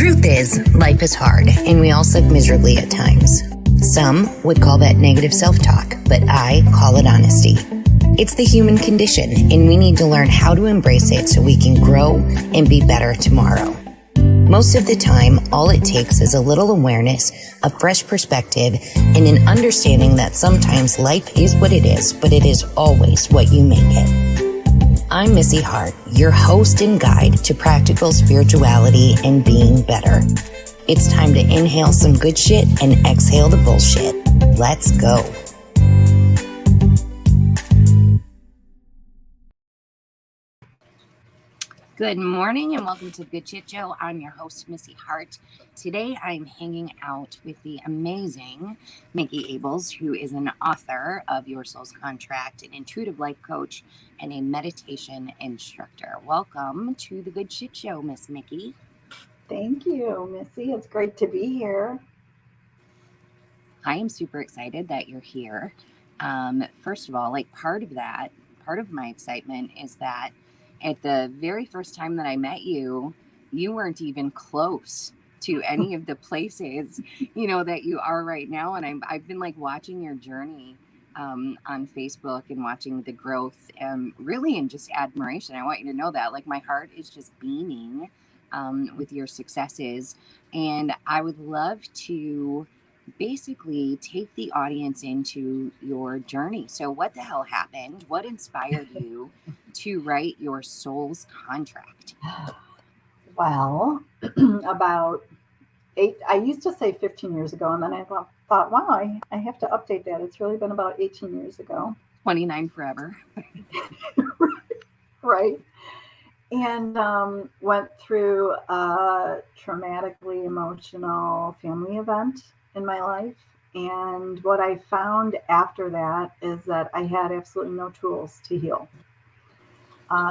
truth is, life is hard, and we all suck miserably at times. Some would call that negative self-talk, but I call it honesty. It's the human condition, and we need to learn how to embrace it so we can grow and be better tomorrow. Most of the time, all it takes is a little awareness, a fresh perspective, and an understanding that sometimes life is what it is, but it is always what you make it. I'm Missy Hart, your host and guide to practical spirituality and being better. It's time to inhale some good shit and exhale the bullshit. Let's go. Good morning and welcome to the Good Shit Show. I'm your host, Missy Hart. Today I'm hanging out with the amazing Micki Abels, who is an author of Your Soul's Contract, an intuitive life coach, and a meditation instructor. Welcome to the Good Shit Show, Miss Micki. Thank you, Missy. It's great to be here. I am super excited that you're here. First of all, part of my excitement is that at the very first time that I met you, you weren't even close to any of the places, that you are right now. And I've been watching your journey on Facebook and watching the growth, really in just admiration. I want you to know that my heart is just beaming with your successes. And I would love to basically take the audience into your journey. So what the hell happened? What inspired you to write Your Soul's Contract? Well, I used to say 15 years ago, and then I thought, wow, I have to update that. It's really been about 18 years ago. 29 forever. Right. And went through a traumatically emotional family event in my life. And what I found after that is that I had absolutely no tools to heal.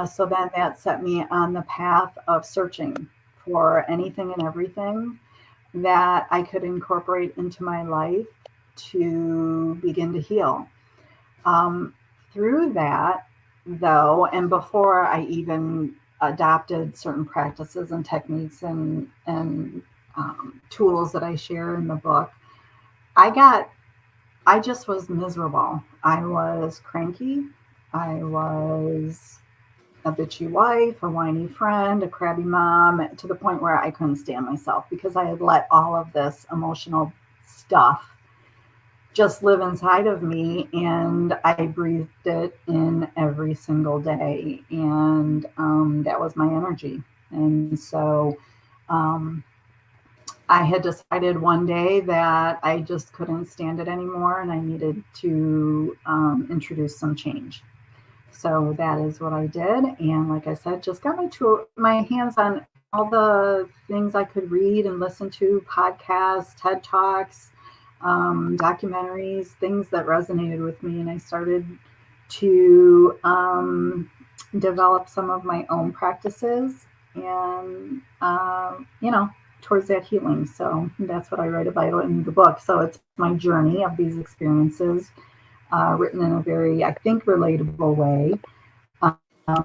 So then that set me on the path of searching for anything and everything that I could incorporate into my life to begin to heal. Through that, though, and before I even adopted certain practices and techniques and tools that I share in the book, I just was miserable. I was cranky. I was a bitchy wife, a whiny friend, a crabby mom, to the point where I couldn't stand myself because I had let all of this emotional stuff just live inside of me, and I breathed it in every single day, and that was my energy. And so I had decided one day that I just couldn't stand it anymore, and I needed to introduce some change. So that is what I did. And like I said, just got my hands on all the things I could read and listen to, podcasts, TED Talks, documentaries, things that resonated with me. And I started to develop some of my own practices and, towards that healing. So that's what I write about in the book. So it's my journey of these experiences, written in a very, I think, relatable way.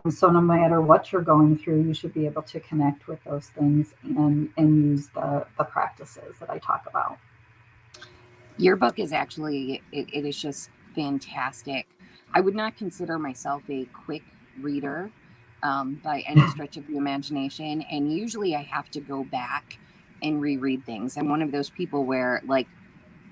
So no matter what you're going through, you should be able to connect with those things and use the practices that I talk about. Your book is actually, it is just fantastic. I would not consider myself a quick reader by any stretch of the imagination. And usually I have to go back and reread things. I'm one of those people where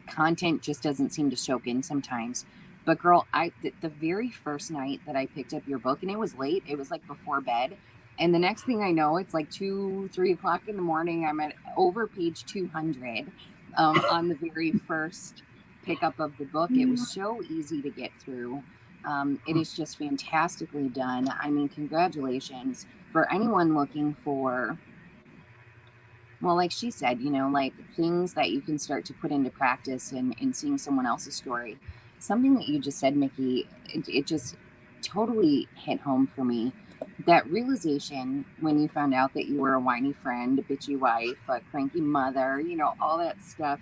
content just doesn't seem to soak in sometimes. But girl, the very first night that I picked up your book, and it was late, it was before bed. And the next thing I know, it's 2-3 o'clock in the morning. I'm at over page 200 on the very first pickup of the book. It was so easy to get through. It is just fantastically done. I mean, congratulations for anyone looking for, well, like she said, things that you can start to put into practice and seeing someone else's story. Something that you just said, Micki, it just totally hit home for me. That realization when you found out that you were a whiny friend, a bitchy wife, a cranky mother, all that stuff.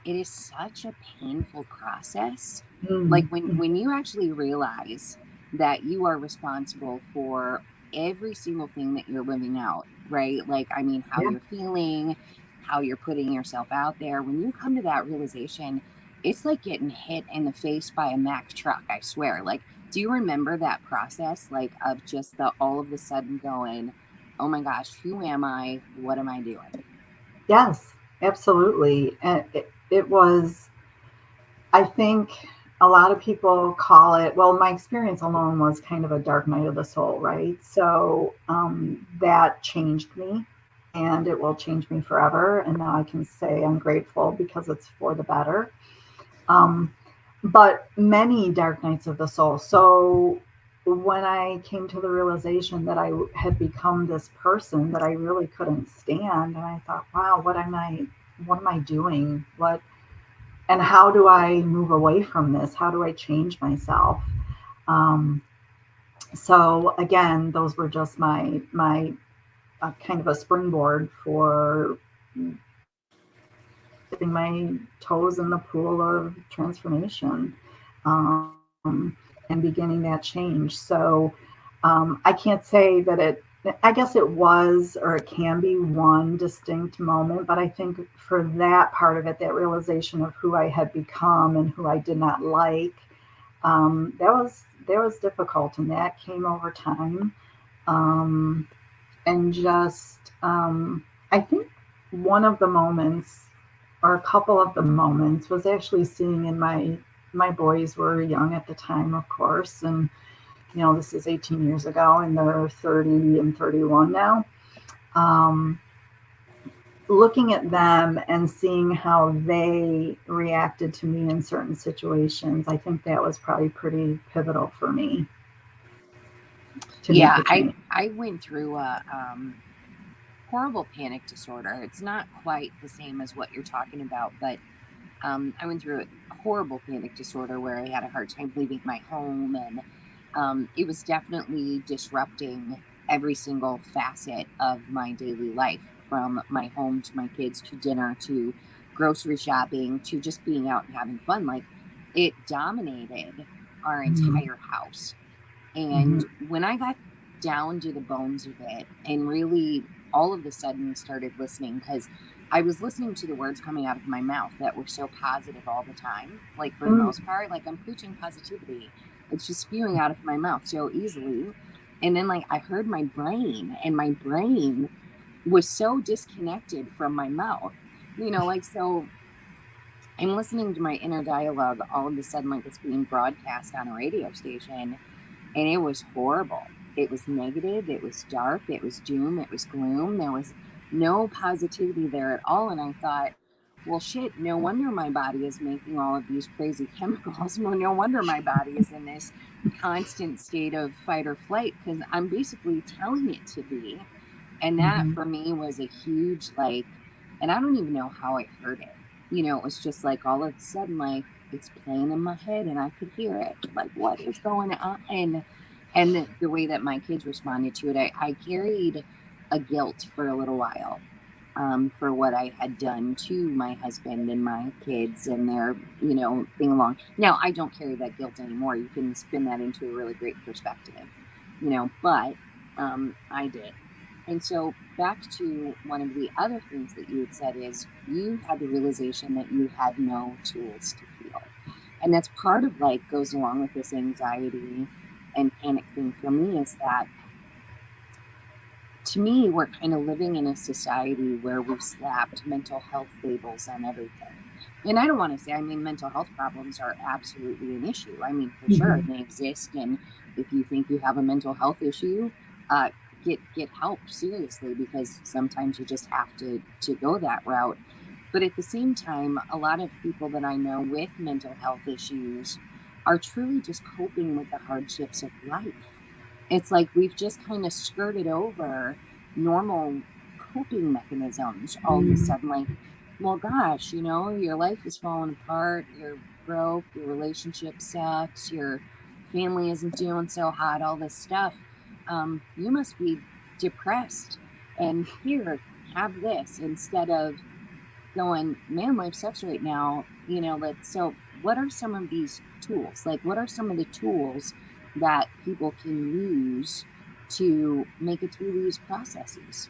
It is such a painful process. When you actually realize that you are responsible for every single thing that you're living out, right? Like, I mean, how Yeah. you're feeling, how you're putting yourself out there. When you come to that realization, it's like getting hit in the face by a Mack truck, I swear. Like, do you remember that process, like, of just the all of a sudden going, oh my gosh, who am I? What am I doing? Yes, absolutely. And it was, I think a lot of people call it, well, my experience alone was kind of a dark night of the soul, right? So that changed me and it will change me forever. And now I can say I'm grateful because it's for the better. Um, but many dark nights of the soul. So when I came to the realization that I had become this person that I really couldn't stand, and I thought, wow, what am I doing? And how do I move away from this? How do I change myself? Um, so again, those were just my kind of a springboard for dipping my toes in the pool of transformation, and beginning that change. So I can't say that I guess it was or it can be one distinct moment, but I think for that part of it, that realization of who I had become and who I did not like, that was difficult, and that came over time. Um, and just I think one of the moments or a couple of the moments was actually seeing in my boys were young at the time, of course, and this is 18 years ago, and they're 30 and 31 now. um, Looking at them and seeing how they reacted to me in certain situations, I think that was probably pretty pivotal for me to make Yeah, a change. I went through a horrible panic disorder. It's not quite the same as what you're talking about, but I went through a horrible panic disorder where I had a hard time leaving my home, and it was definitely disrupting every single facet of my daily life, from my home to my kids to dinner to grocery shopping to just being out and having fun. Like, it dominated our Mhm. entire house. And Mhm. when I got down to the bones of it and really all of a sudden started listening, because I was listening to the words coming out of my mouth that were so positive all the time, like for the Mm. most part, like I'm preaching positivity. It's just spewing out of my mouth so easily. And then, like, I heard my brain, and my brain was so disconnected from my mouth, like, so I'm listening to my inner dialogue all of a sudden, like it's being broadcast on a radio station, and it was horrible. It was negative, it was dark, it was doom, it was gloom. There was no positivity there at all. And I thought, well, shit, no wonder my body is making all of these crazy chemicals. Well, no wonder my body is in this constant state of fight or flight, because I'm basically telling it to be. And that Mhm. for me was a huge, like, and I don't even know how I heard it. It was just like all of a sudden, like, it's playing in my head and I could hear it. Like, what is going on? And the way that my kids responded to it, I carried a guilt for a little while, for what I had done to my husband and my kids and their, thing along. Now, I don't carry that guilt anymore. You can spin that into a really great perspective, but I did. And so, back to one of the other things that you had said is you had the realization that you had no tools to heal. And that's part of, like, goes along with this anxiety and panic thing for me, is that, to me, we're kind of living in a society where we've slapped mental health labels on everything. And I don't want to say, I mean, mental health problems are absolutely an issue. I mean, for sure, Mhm. they exist. And if you think you have a mental health issue, uh, get help seriously, because sometimes you just have to go that route. But at the same time, a lot of people that I know with mental health issues are truly just coping with the hardships of life. It's like we've just kind of skirted over normal coping mechanisms all of a Mhm. sudden. Like, well, gosh, your life is falling apart, you're broke, your relationship sucks, your family isn't doing so hot, all this stuff. You must be depressed. And here, have this, instead of going, man, life sucks right now. So what are some of these tools? Like, what are some of the tools that people can use to make it through these processes?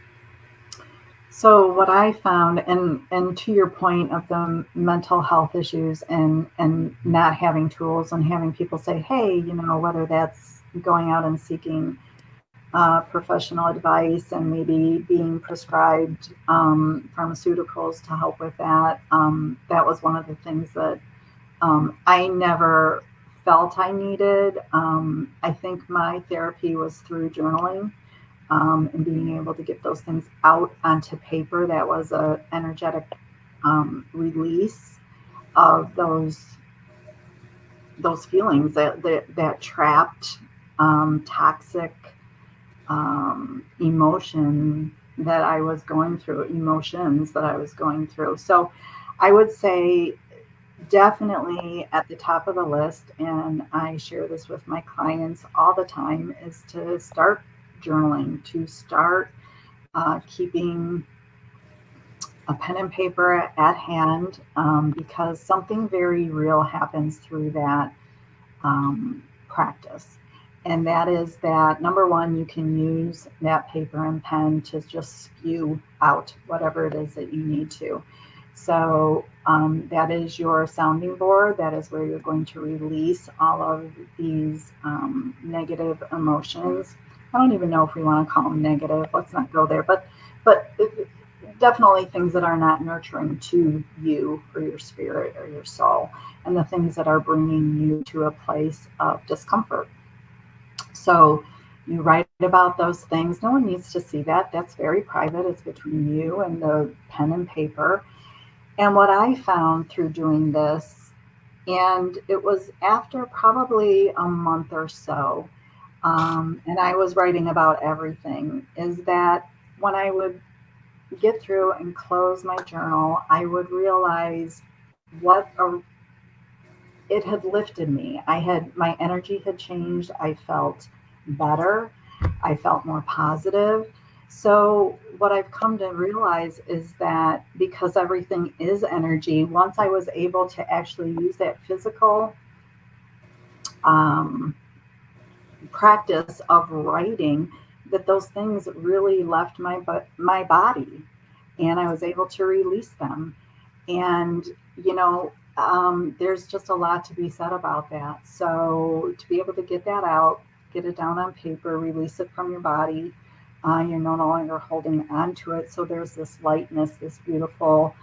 So what I found, and to your point of the mental health issues and not having tools and having people say, hey, whether that's going out and seeking professional advice and maybe being prescribed pharmaceuticals to help with that. That was one of the things that I never felt I needed. I think my therapy was through journaling and being able to get those things out onto paper. That was a energetic release of those feelings, that trapped toxic emotion that I was going through, emotions that I was going through. So I would say definitely at the top of the list, and I share this with my clients all the time, is to start journaling, to start keeping a pen and paper at hand, because something very real happens through that practice. And that is that, number one, you can use that paper and pen to just spew out whatever it is that you need to. So that is your sounding board. That is where you're going to release all of these negative emotions. I don't even know if we want to call them negative. Let's not go there. But definitely things that are not nurturing to you or your spirit or your soul, and the things that are bringing you to a place of discomfort. So you write about those things. No one needs to see that. That's very private. It's between you and the pen and paper. And what I found through doing this, and it was after probably a month or so, and I was writing about everything, is that when I would get through and close my journal, I would realize it had lifted me. My energy had changed. I felt better. I felt more positive. So what I've come to realize is that because everything is energy, once I was able to actually use that physical um, practice of writing, that those things really left my body, and I was able to release them. And there's just a lot to be said about that. So to be able to get that out, get it down on paper, release it from your body, you're no longer holding on to it. So there's this lightness, this beautiful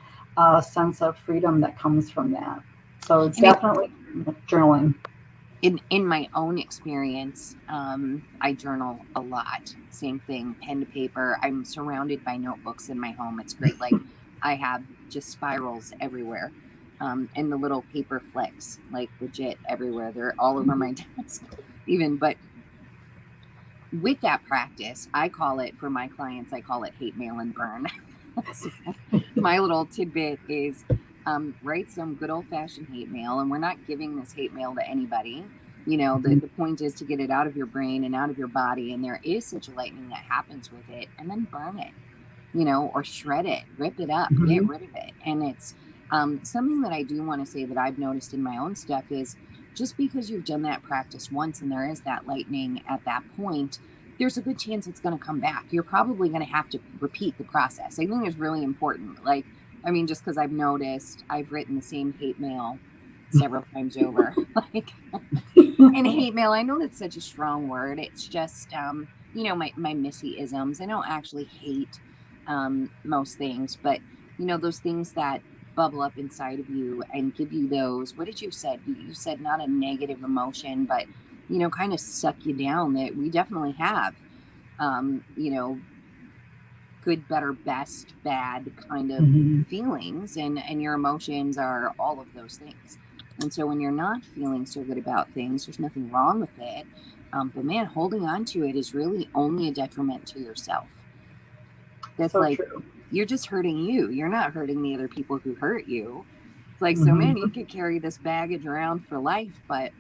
sense of freedom that comes from that. So definitely journaling. In my own experience, I journal a lot. Same thing, pen to paper. I'm surrounded by notebooks in my home. It's great. Like I have just spirals everywhere, and the little paper flicks, like legit everywhere. They're all over my desk, even. But with that practice, for my clients, I call it hate mail and burn. So my little tidbit is write some good old fashioned hate mail, and we're not giving this hate mail to anybody. The point is to get it out of your brain and out of your body, and there is such a lightning that happens with it, and then burn it, or shred it, rip it up, get rid of it. And it's something that I do want to say that I've noticed in my own stuff is just because you've done that practice once and there is that lightning at that point, there's a good chance it's going to come back. You're probably going to have to repeat the process. I think it's really important. Just because I've noticed I've written the same hate mail several times over. And hate mail, I know that's such a strong word. It's just, my Missy isms. I don't actually hate most things, but, those things that bubble up inside of you and give you those, what did you said? You said not a negative emotion, but, kind of suck you down, that we definitely have, good, better, best, bad kind of feelings, and your emotions are all of those things. And so when you're not feeling so good about things, there's nothing wrong with it. But man, holding on to it is really only a detriment to yourself. That's so true. You're just hurting you. You're not hurting the other people who hurt you. It's like, so man, you could carry this baggage around for life, but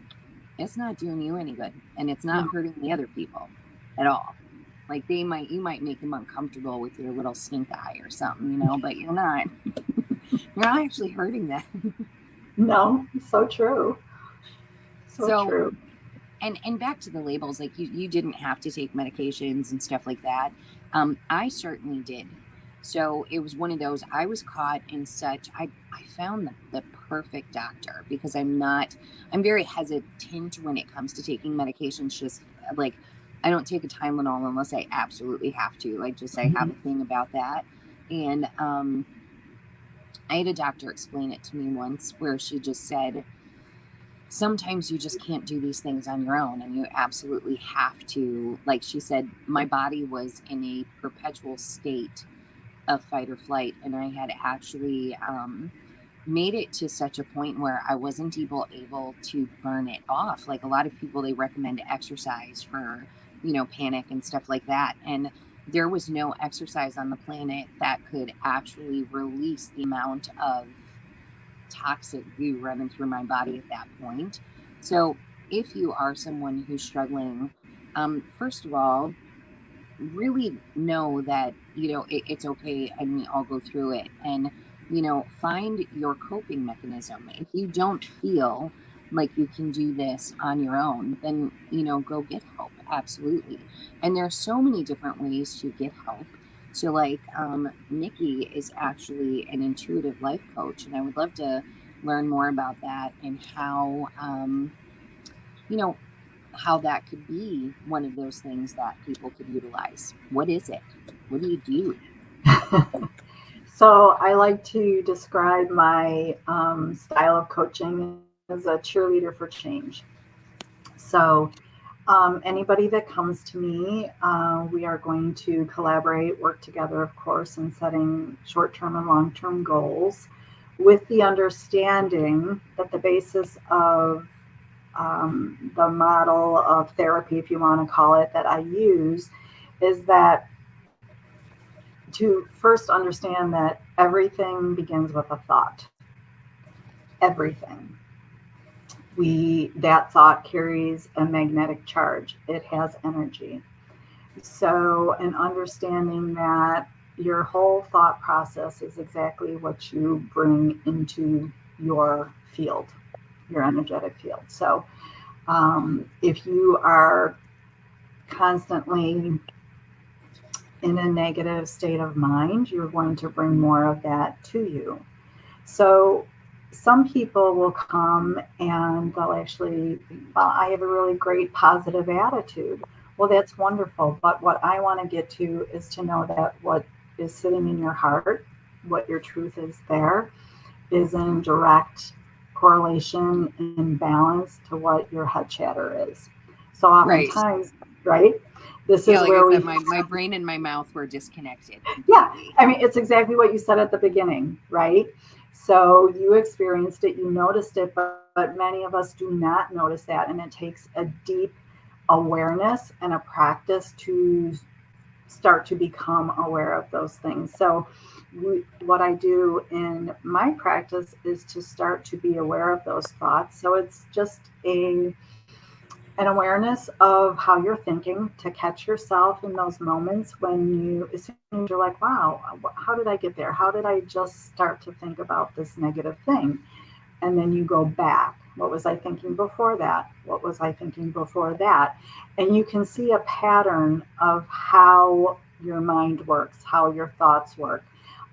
it's not doing you any good. And it's not hurting the other people at all. Like you might make them uncomfortable with your little stink eye or something, but you're not actually hurting them. No, so true. So true. and back to the labels, like you didn't have to take medications and stuff like that. I certainly did. So it was one of those, I was caught in such, I found the perfect doctor, because I'm very hesitant when it comes to taking medications. Just like, I don't take a Tylenol unless I absolutely have to. Like, just, I have a thing about that. And I had a doctor explain it to me once, where she just said, sometimes you just can't do these things on your own, and you absolutely have to, like she said, my body was in a perpetual state of fight or flight, and I had actually made it to such a point where I wasn't able to burn it off. Like, a lot of people, they recommend exercise for, panic and stuff like that, and there was no exercise on the planet that could actually release the amount of toxic goo running through my body at that point. So if you are someone who's struggling, first of all, really know that, it's okay, and we all go through it. And, find your coping mechanism. If you don't feel like you can do this on your own, then, go get help. Absolutely. And there are so many different ways to get help. So, like, Micki is actually an intuitive life coach, and I would love to learn more about that, and how, you know, how that could be one of those things that people could utilize. What is it? What do you do? So I like to describe my style of coaching as a cheerleader for change. So anybody that comes to me, we are going to collaborate, work together, of course, in setting short-term and long-term goals, with the understanding that the basis of the model of therapy, if you want to call it, that I use, is that to first understand that everything begins with a thought. Everything. That thought carries a magnetic charge. It has energy. So, an understanding that your whole thought process is exactly what you bring into your field, your energetic field. So, if you are constantly in a negative state of mind, you're going to bring more of that to you. So some people will come and they'll actually, well, I have a really great positive attitude. Well, that's wonderful. But what I want to get to is to know that what is sitting in your heart, what your truth is there, is in direct correlation and balance to what your head chatter is. So oftentimes, right? This is like where I said, my brain and my mouth were disconnected completely. Yeah, I mean, it's exactly what you said at the beginning, right? So you experienced it, you noticed it, but many of us do not notice that. And it takes a deep awareness and a practice to start to become aware of those things. So what I do in my practice is to start to be aware of those thoughts. So it's just an awareness of how you're thinking, to catch yourself in those moments when as soon as you're like, wow, how did I get there? How did I just start to think about this negative thing? And then you go back. What was I thinking before that? What was I thinking before that? And you can see a pattern of how your mind works, how your thoughts work.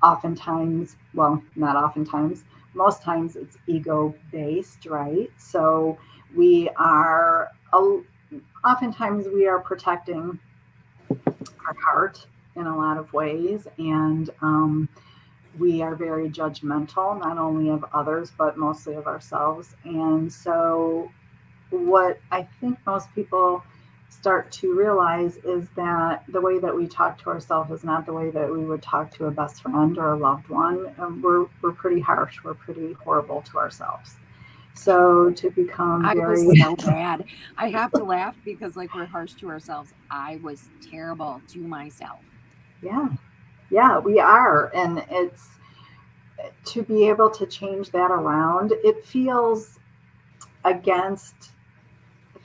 Oftentimes, well, not oftentimes, most times it's ego-based, right? So oftentimes we are protecting our heart in a lot of ways, and we are very judgmental, not only of others, but mostly of ourselves. And so what I think most people start to realize is that the way that we talk to ourselves is not the way that we would talk to a best friend or a loved one. We're pretty harsh. We're pretty horrible to ourselves. So to become I very... was so bad. I have to laugh because, like, we're harsh to ourselves. I was terrible to myself. Yeah, we are. And it's to be able to change that around. It feels against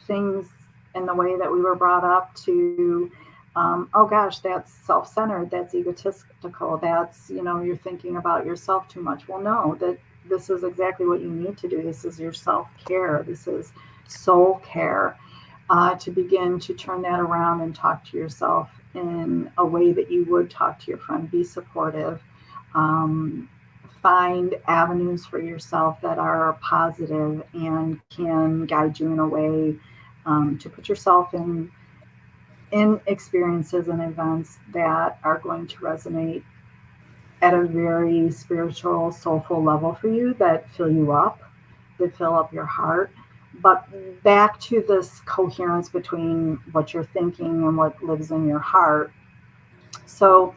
things in the way that we were brought up to, oh gosh, that's self-centered, that's egotistical, that's, you're thinking about yourself too much. Well, no, that this is exactly what you need to do. This is your self-care. This is soul care. to begin to turn that around and talk to yourself in a way that you would talk to your friend. Be supportive. Um, Find avenues for yourself that are positive and can guide you in a way to put yourself in experiences and events that are going to resonate at a very spiritual, soulful level for you, that fill you up, that fill up your heart. But back to this coherence between what you're thinking and what lives in your heart. So,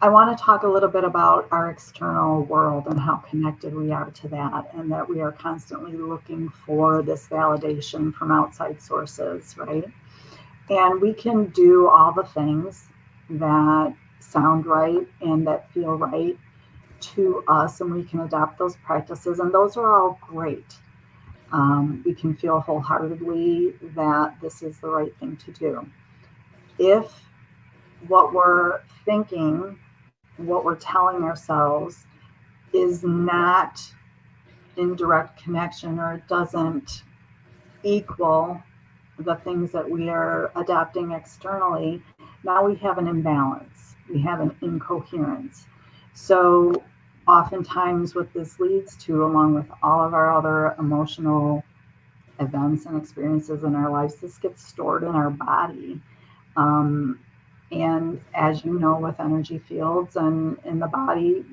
I want to talk a little bit about our external world and how connected we are to that, and that we are constantly looking for this validation from outside sources, right? And we can do all the things that sound right and that feel right to us, and we can adopt those practices, and those are all great. We can feel wholeheartedly that this is the right thing to do. If what we're thinking, what we're telling ourselves, is not in direct connection, or it doesn't equal the things that we are adopting externally, now we have an imbalance. We have an incoherence. So, oftentimes, what this leads to, along with all of our other emotional events and experiences in our lives, this gets stored in our body. Um, and as you know, with energy fields and in the body,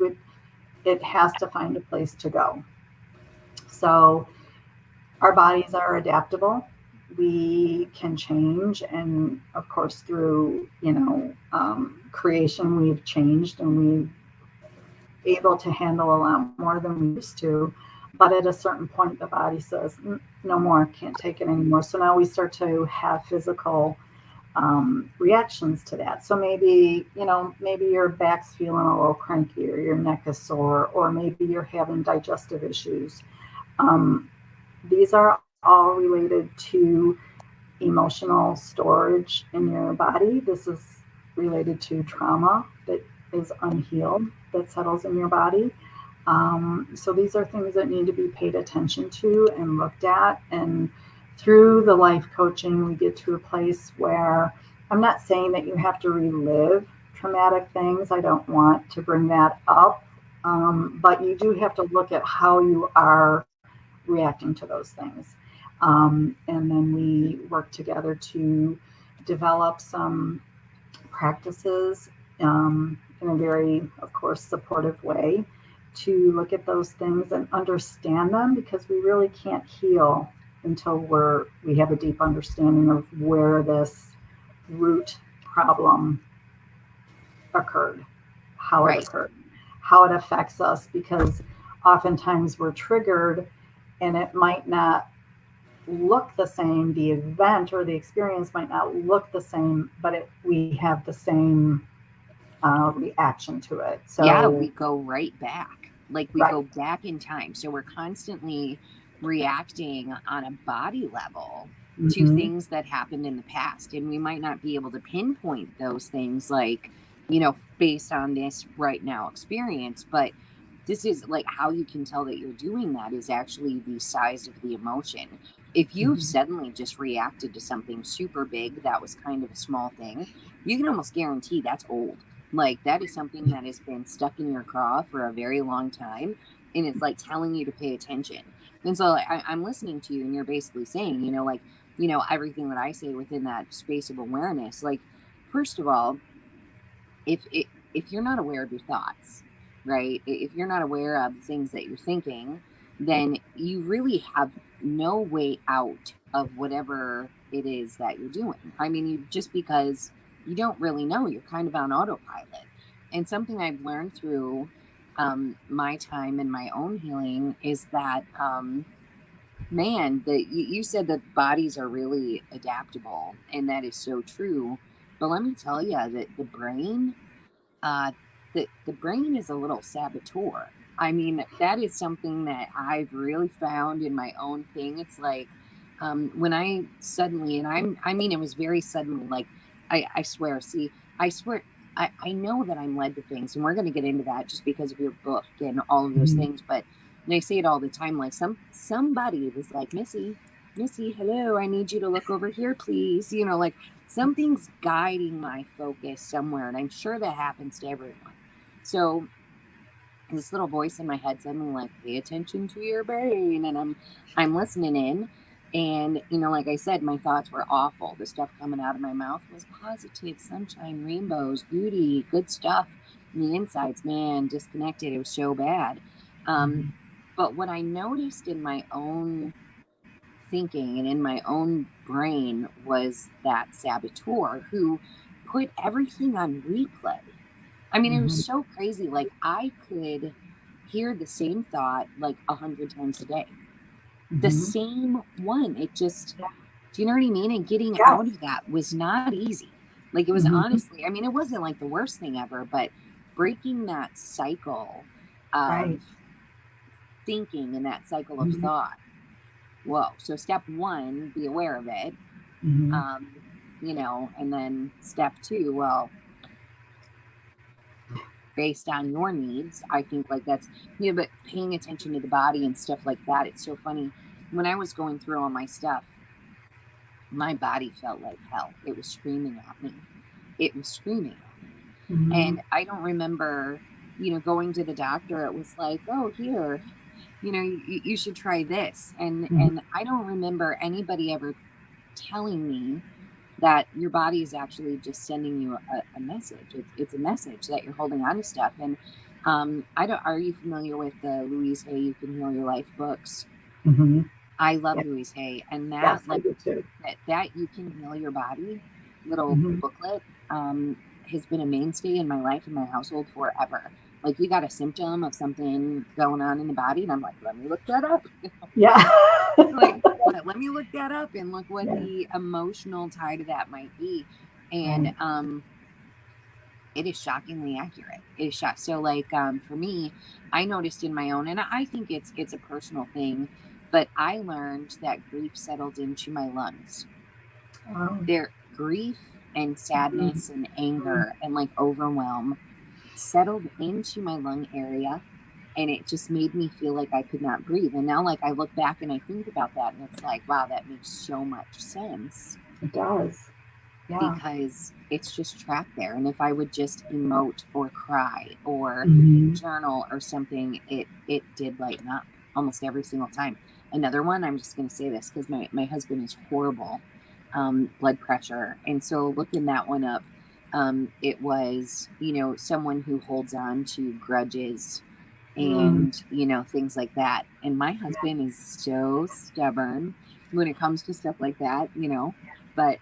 it has to find a place to go. So, our bodies are adaptable. We can change, and of course, through creation, we've changed and we've able to handle a lot more than we used to. But at a certain point, the body says, "No more, can't take it anymore." So now we start to have physical reactions to that. So maybe your back's feeling a little cranky, or your neck is sore, or maybe you're having digestive issues. Um, these are all related to emotional storage in your body. This is related to trauma that is unhealed, that settles in your body. So these are things that need to be paid attention to and looked at. And through the life coaching, we get to a place where I'm not saying that you have to relive traumatic things. I don't want to bring that up. But you do have to look at how you are reacting to those things. And then we work together to develop some practices in a very, of course, supportive way to look at those things and understand them, because we really can't heal until we have a deep understanding of where this root problem occurred, how it Right. occurred, how it affects us, because oftentimes we're triggered and it might not look the same. The event or the experience might not look the same, but we have the same reaction to it. Yeah, So, we go right back. Like we right. go back in time. So we're constantly reacting on a body level to Mm-hmm. things that happened in the past. And we might not be able to pinpoint those things, like, based on this right now experience. But this is like how you can tell that you're doing that is actually the size of the emotion. If you've Mm-hmm. suddenly just reacted to something super big that was kind of a small thing, you can almost guarantee that's old. Like that is something that has been stuck in your craw for a very long time. And it's like telling you to pay attention. And so I'm listening to you and you're basically saying, everything that I say within that space of awareness, like, first of all, if you're not aware of your thoughts, right? If you're not aware of the things that you're thinking, then you really have no way out of whatever it is that you're doing. I mean, just because you don't really know, you're kind of on autopilot. And something I've learned through my time and my own healing is that, man, that you said that bodies are really adaptable, and that is so true. But let me tell you that uh, the brain is a little saboteur. I mean, that is something that I've really found in my own thing. It's like when I suddenly, and I mean, it was very suddenly. Like I swear, see, I swear, I know that I'm led to things, and we're going to get into that just because of your book and all of those Mm-hmm. things. But and I say it all the time. Like somebody was like, Missy, Missy, hello, I need you to look over here, please. Like something's guiding my focus somewhere. And I'm sure that happens to everyone. So this little voice in my head suddenly like, pay attention to your brain. And I'm listening in. And, like I said, my thoughts were awful. The stuff coming out of my mouth was positive, sunshine, rainbows, beauty, good stuff. And the insides, man, disconnected. It was so bad. Um, Mhm. but what I noticed in my own thinking and in my own brain was that saboteur who put everything on replay. I mean, it was Mhm. so crazy. Like I could hear the same thought like 100 times a day, the Mhm. same one. It just, Yeah. do you know what I mean? And getting Yes. out of that was not easy. Like it was Mhm. honestly, I mean, it wasn't like the worst thing ever, but breaking that cycle Right. of thinking and that cycle of Mhm. thought. Whoa. So step one, be aware of it. Mhm. Um, and then step two, well, based on your needs, I think like that's, but paying attention to the body and stuff like that. It's so funny. When I was going through all my stuff, my body felt like hell. It was screaming at me. It was screaming at me. Mhm. And I don't remember, going to the doctor. It was like, oh, here, you should try this. And Mhm. and I don't remember anybody ever telling me that your body is actually just sending you a message. It's a message that you're holding on to stuff. And I don't. Are you familiar with the Louise Hay "You Can Heal Your Life" books? Mhm. I love Yeah. Louise Hay, and that Yes, I like do too. that "You Can Heal Your Body" little Mhm. booklet has been a mainstay in my life and my household forever. Like you got a symptom of something going on in the body, and I'm like, let me look that up. Yeah. Like let me look that up and look what Yeah. the emotional tie to that might be. And Right. it is shockingly accurate. It is shock. So like for me, I noticed in my own, and I think it's a personal thing, but I learned that grief settled into my lungs. Um, Their grief and mhm. sadness and anger and like overwhelm settled into my lung area, and it just made me feel like I could not breathe. And now like I look back and I think about that and it's like, wow, that makes so much sense It does. Yeah. because it's just trapped there. And if I would just emote or cry or Mhm. journal or something, it did lighten up almost every single time. Another one, I'm just going to say this because my husband is horrible blood pressure, and so looking that one up, it was someone who holds on to grudges Mm. and things like that. And my husband is so stubborn when it comes to stuff like that. But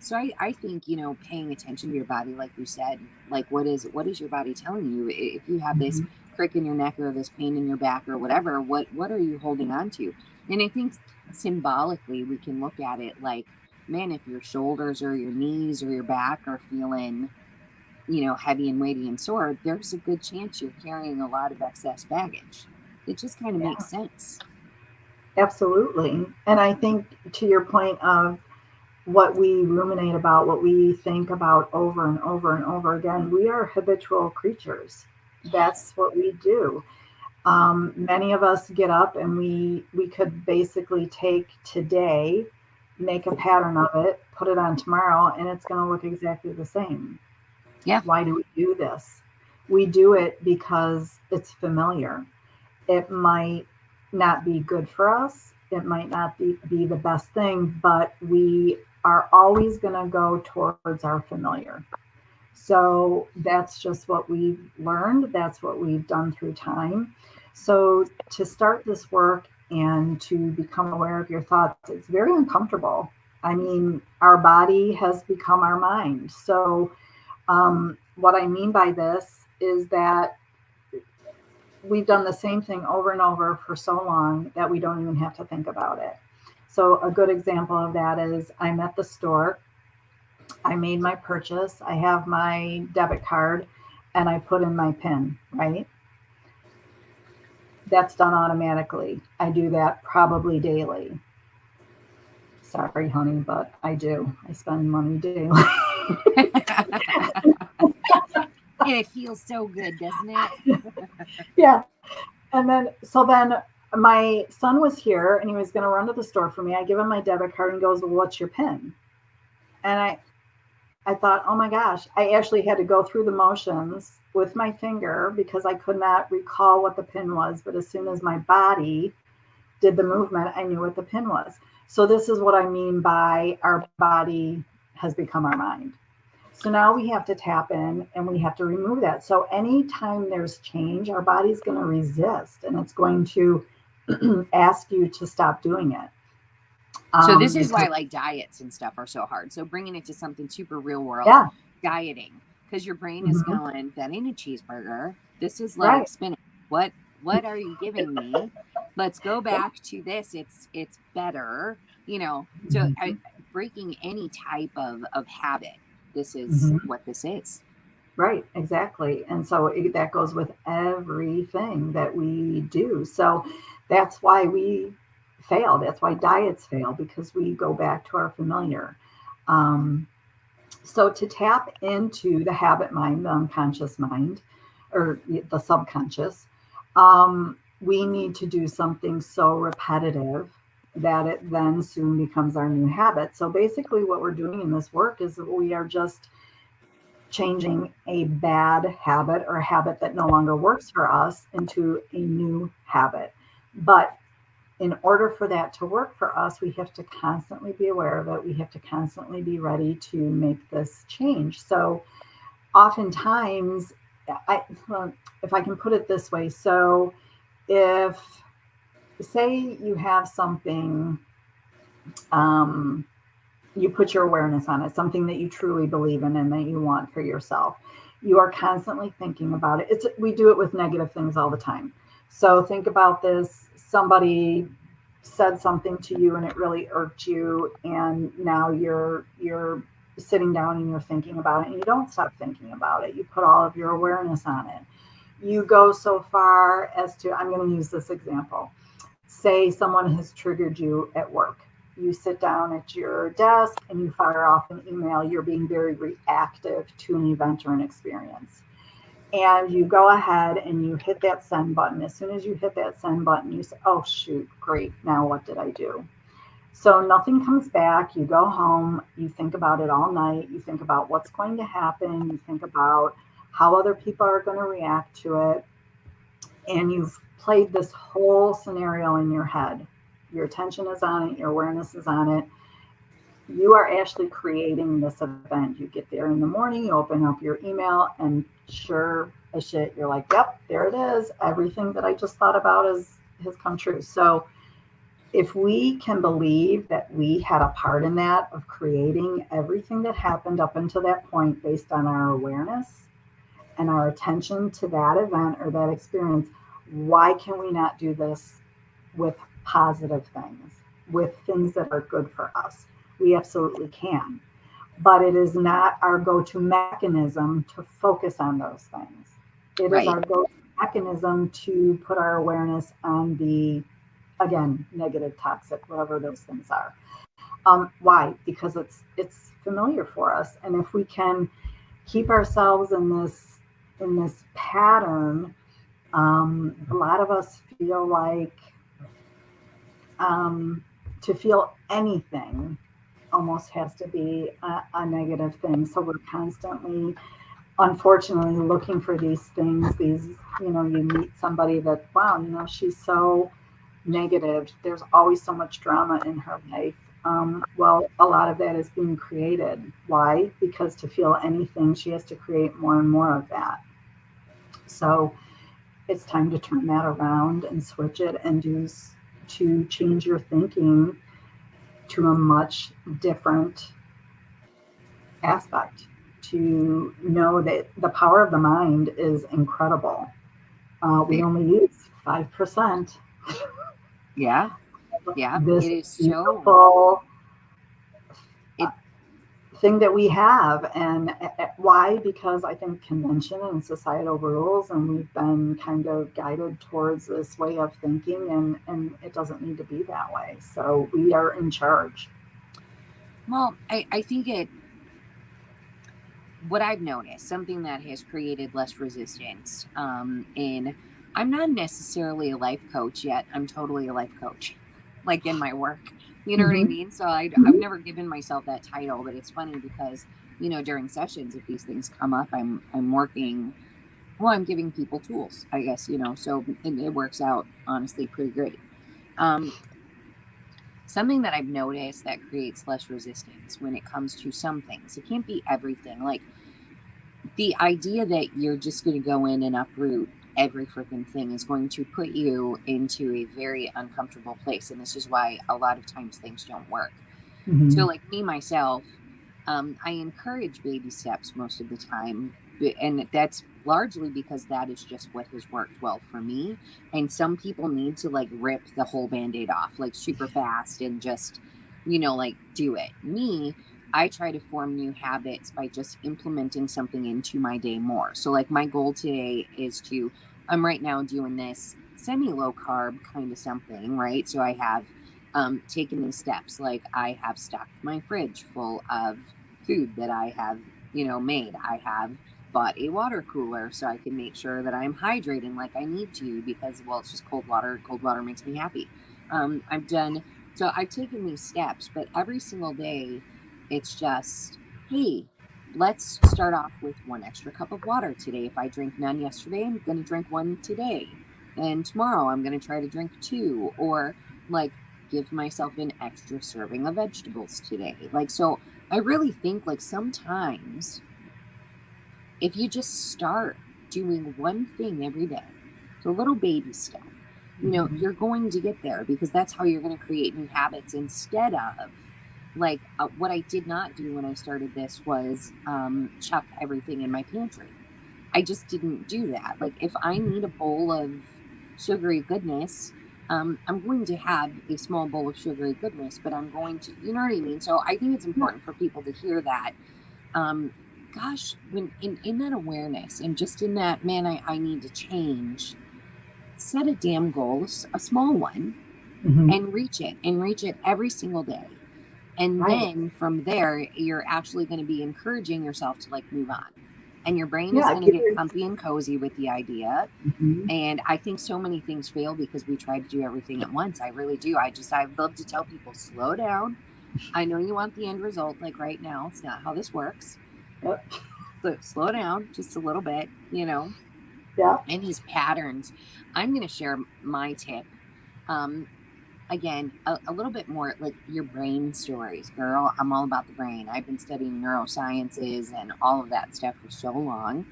so I think paying attention to your body, like you said, like what is your body telling you? If you have this Mhm. crick in your neck or this pain in your back or whatever, what are you holding on to? And I think symbolically we can look at it like, man, if your shoulders or your knees or your back are feeling heavy and weighty and sore, there's a good chance you're carrying a lot of excess baggage. It just kind of Yeah. makes sense. Absolutely. And I think to your point of what we ruminate about, what we think about over and over and over again, we are habitual creatures. Yes. That's what we do. Many of us get up and we could basically take today, make a pattern of it, put it on tomorrow, and it's going to look exactly the same. Yeah. Why do we do this? We do it because it's familiar. It might not be good for us. It might not be the best thing, but we are always going to go towards our familiar. So that's just what we've learned. That's what we've done through time. So to start this work and to become aware of your thoughts, it's very uncomfortable. I mean, our body has become our mind. So, what I mean by this is that we've done the same thing over and over for so long that we don't even have to think about it. So, a good example of that is I'm at the store, I made my purchase, I have my debit card, and I put in my PIN, right? That's done automatically. I do that probably daily. Sorry, honey, but I do. I spend money daily. It feels so good, doesn't it? Yeah. And then, so then my son was here and he was going to run to the store for me. I give him my debit card and he goes, well, what's your PIN? And I thought, oh my gosh, I actually had to go through the motions with my finger because I could not recall what the PIN was. But as soon as my body did the movement, I knew what the PIN was. So this is what I mean by our body has become our mind. So now we have to tap in and we have to remove that. So anytime there's change, our body's going to resist and it's going to ask you to stop doing it. So this is why like diets and stuff are so hard. So bringing it to something super real world, yeah. dieting, because your brain is going, that ain't a cheeseburger. This is like Right. spinach. What are you giving me? Let's go back to this. It's better, you know. So breaking any type of habit. This is what this is. Right, exactly. And so that goes with everything that we do. So that's why we fail. That's why diets fail, because we go back to our familiar. So to tap into the habit mind, the unconscious mind, or the subconscious, we need to do something so repetitive that it then soon becomes our new habit. So basically what we're doing in this work is that we are just changing a bad habit or a habit that no longer works for us into a new habit. But in order for that to work for us, we have to constantly be aware of it. We have to constantly be ready to make this change. So oftentimes, if I can put it this way, so if, say you have something, you put your awareness on it, something that you truly believe in and that you want for yourself. You are constantly thinking about it. We do it with negative things all the time. So think about this. Somebody said something to you and it really irked you. And now you're sitting down and you're thinking about it and you don't stop thinking about it. You put all of your awareness on it. You go so far as to, I'm going to use this example. Say someone has triggered you at work. You sit down at your desk and you fire off an email. You're being very reactive to an event or an experience. And you go ahead and you hit that send button. As soon as you hit that send button, you say, oh, shoot, great. Now what did I do? So nothing comes back. You go home. You think about it all night. You think about what's going to happen. You think about how other people are going to react to it. And you've played this whole scenario in your head. Your attention is on it. Your awareness is on it. You are actually creating this event. You get there in the morning, you open up your email, and sure as shit, you're like, yep, there it is. Everything that I just thought about has come true. So if we can believe that we had a part in that, of creating everything that happened up until that point based on our awareness and our attention to that event or that experience, why can we not do this with positive things, with things that are good for us? We absolutely can. But it is not our go-to mechanism to focus on those things. It is our go-to mechanism to put our awareness on the, again, negative, toxic, whatever those things are. Why? Because it's familiar for us. And if we can keep ourselves in this pattern, a lot of us feel like to feel anything almost has to be a negative thing. So we're constantly, unfortunately, looking for these things. You meet somebody that, wow, she's so negative. There's always so much drama in her life. Well, a lot of that is being created. Why? Because to feel anything, she has to create more and more of that. So it's time to turn that around and switch it and to change your thinking to a much different aspect, to know that the power of the mind is incredible. We only use 5%. Yeah. This it is beautiful thing that we have. And why? Because I think convention and societal rules, and we've been kind of guided towards this way of thinking, and it doesn't need to be that way. So we are in charge. Well, I think what I've noticed, something that has created less resistance in I'm not necessarily a life coach yet. I'm totally a life coach, like in my work. You know what I Mm-hmm. mean? So I've Mm-hmm. never given myself that title, but it's funny because, you know, during sessions, if these things come up, I'm working, well, I'm giving people tools, I guess, you know, so it works out honestly pretty great. Um, Something that I've noticed that creates less resistance when it comes to some things. It can't be everything. Like the idea that you're just going to go in and uproot every freaking thing is going to put you into a very uncomfortable place. And this is why a lot of times things don't work. So, Mm-hmm. like me, myself, I encourage baby steps most of the time. And that's largely because that is just what has worked well for me. And some people need to like rip the whole band aid off like super fast and just, you know, like do it. Me, I try to form new habits by just implementing something into my day more. So, like, my goal today is to, I'm right now doing this semi low carb kind of something, right? So, I have taken these steps. Like I have stocked my fridge full of food that I have, you know, made. I have bought a water cooler so I can make sure that I'm hydrating like I need to because, well, it's just cold water. Cold water makes me happy. I've done, so I've taken these steps, but every single day it's just, hey, let's start off with one extra cup of water today. If I drink none yesterday, I'm going to drink one today. And tomorrow I'm going to try to drink two. Or like give myself an extra serving of vegetables today. Like, so I really think like sometimes if you just start doing one thing every day, so a little baby step, you know, Mm-hmm. you're going to get there because that's how you're going to create new habits instead of like what I did not do when I started this was chuck everything in my pantry. I just didn't do that. Like if I need a bowl of sugary goodness, I'm going to have a small bowl of sugary goodness, but I'm going to, you know what I mean? So I think it's Yeah. important for people to hear that. Um, Gosh, when in that awareness and just in that, man, I need to change, set a damn goal, a small one, Mm-hmm. and reach it every single day. And Right. then from there, you're actually going to be encouraging yourself to like move on. And your brain is Yeah. going to Give get your, comfy and cozy with the idea. mm-hmm. And I think so many things fail because we try to do everything at once. I really do. I love to tell people, slow down. I know you want the end result like right now. It's not how this works. Yep. So slow down just a little bit, you know, Yeah. and these patterns. I'm going to share my tip. Um, Again, a little bit more like your brain stories, girl. I'm all about the brain. I've been studying neurosciences and all of that stuff for so long.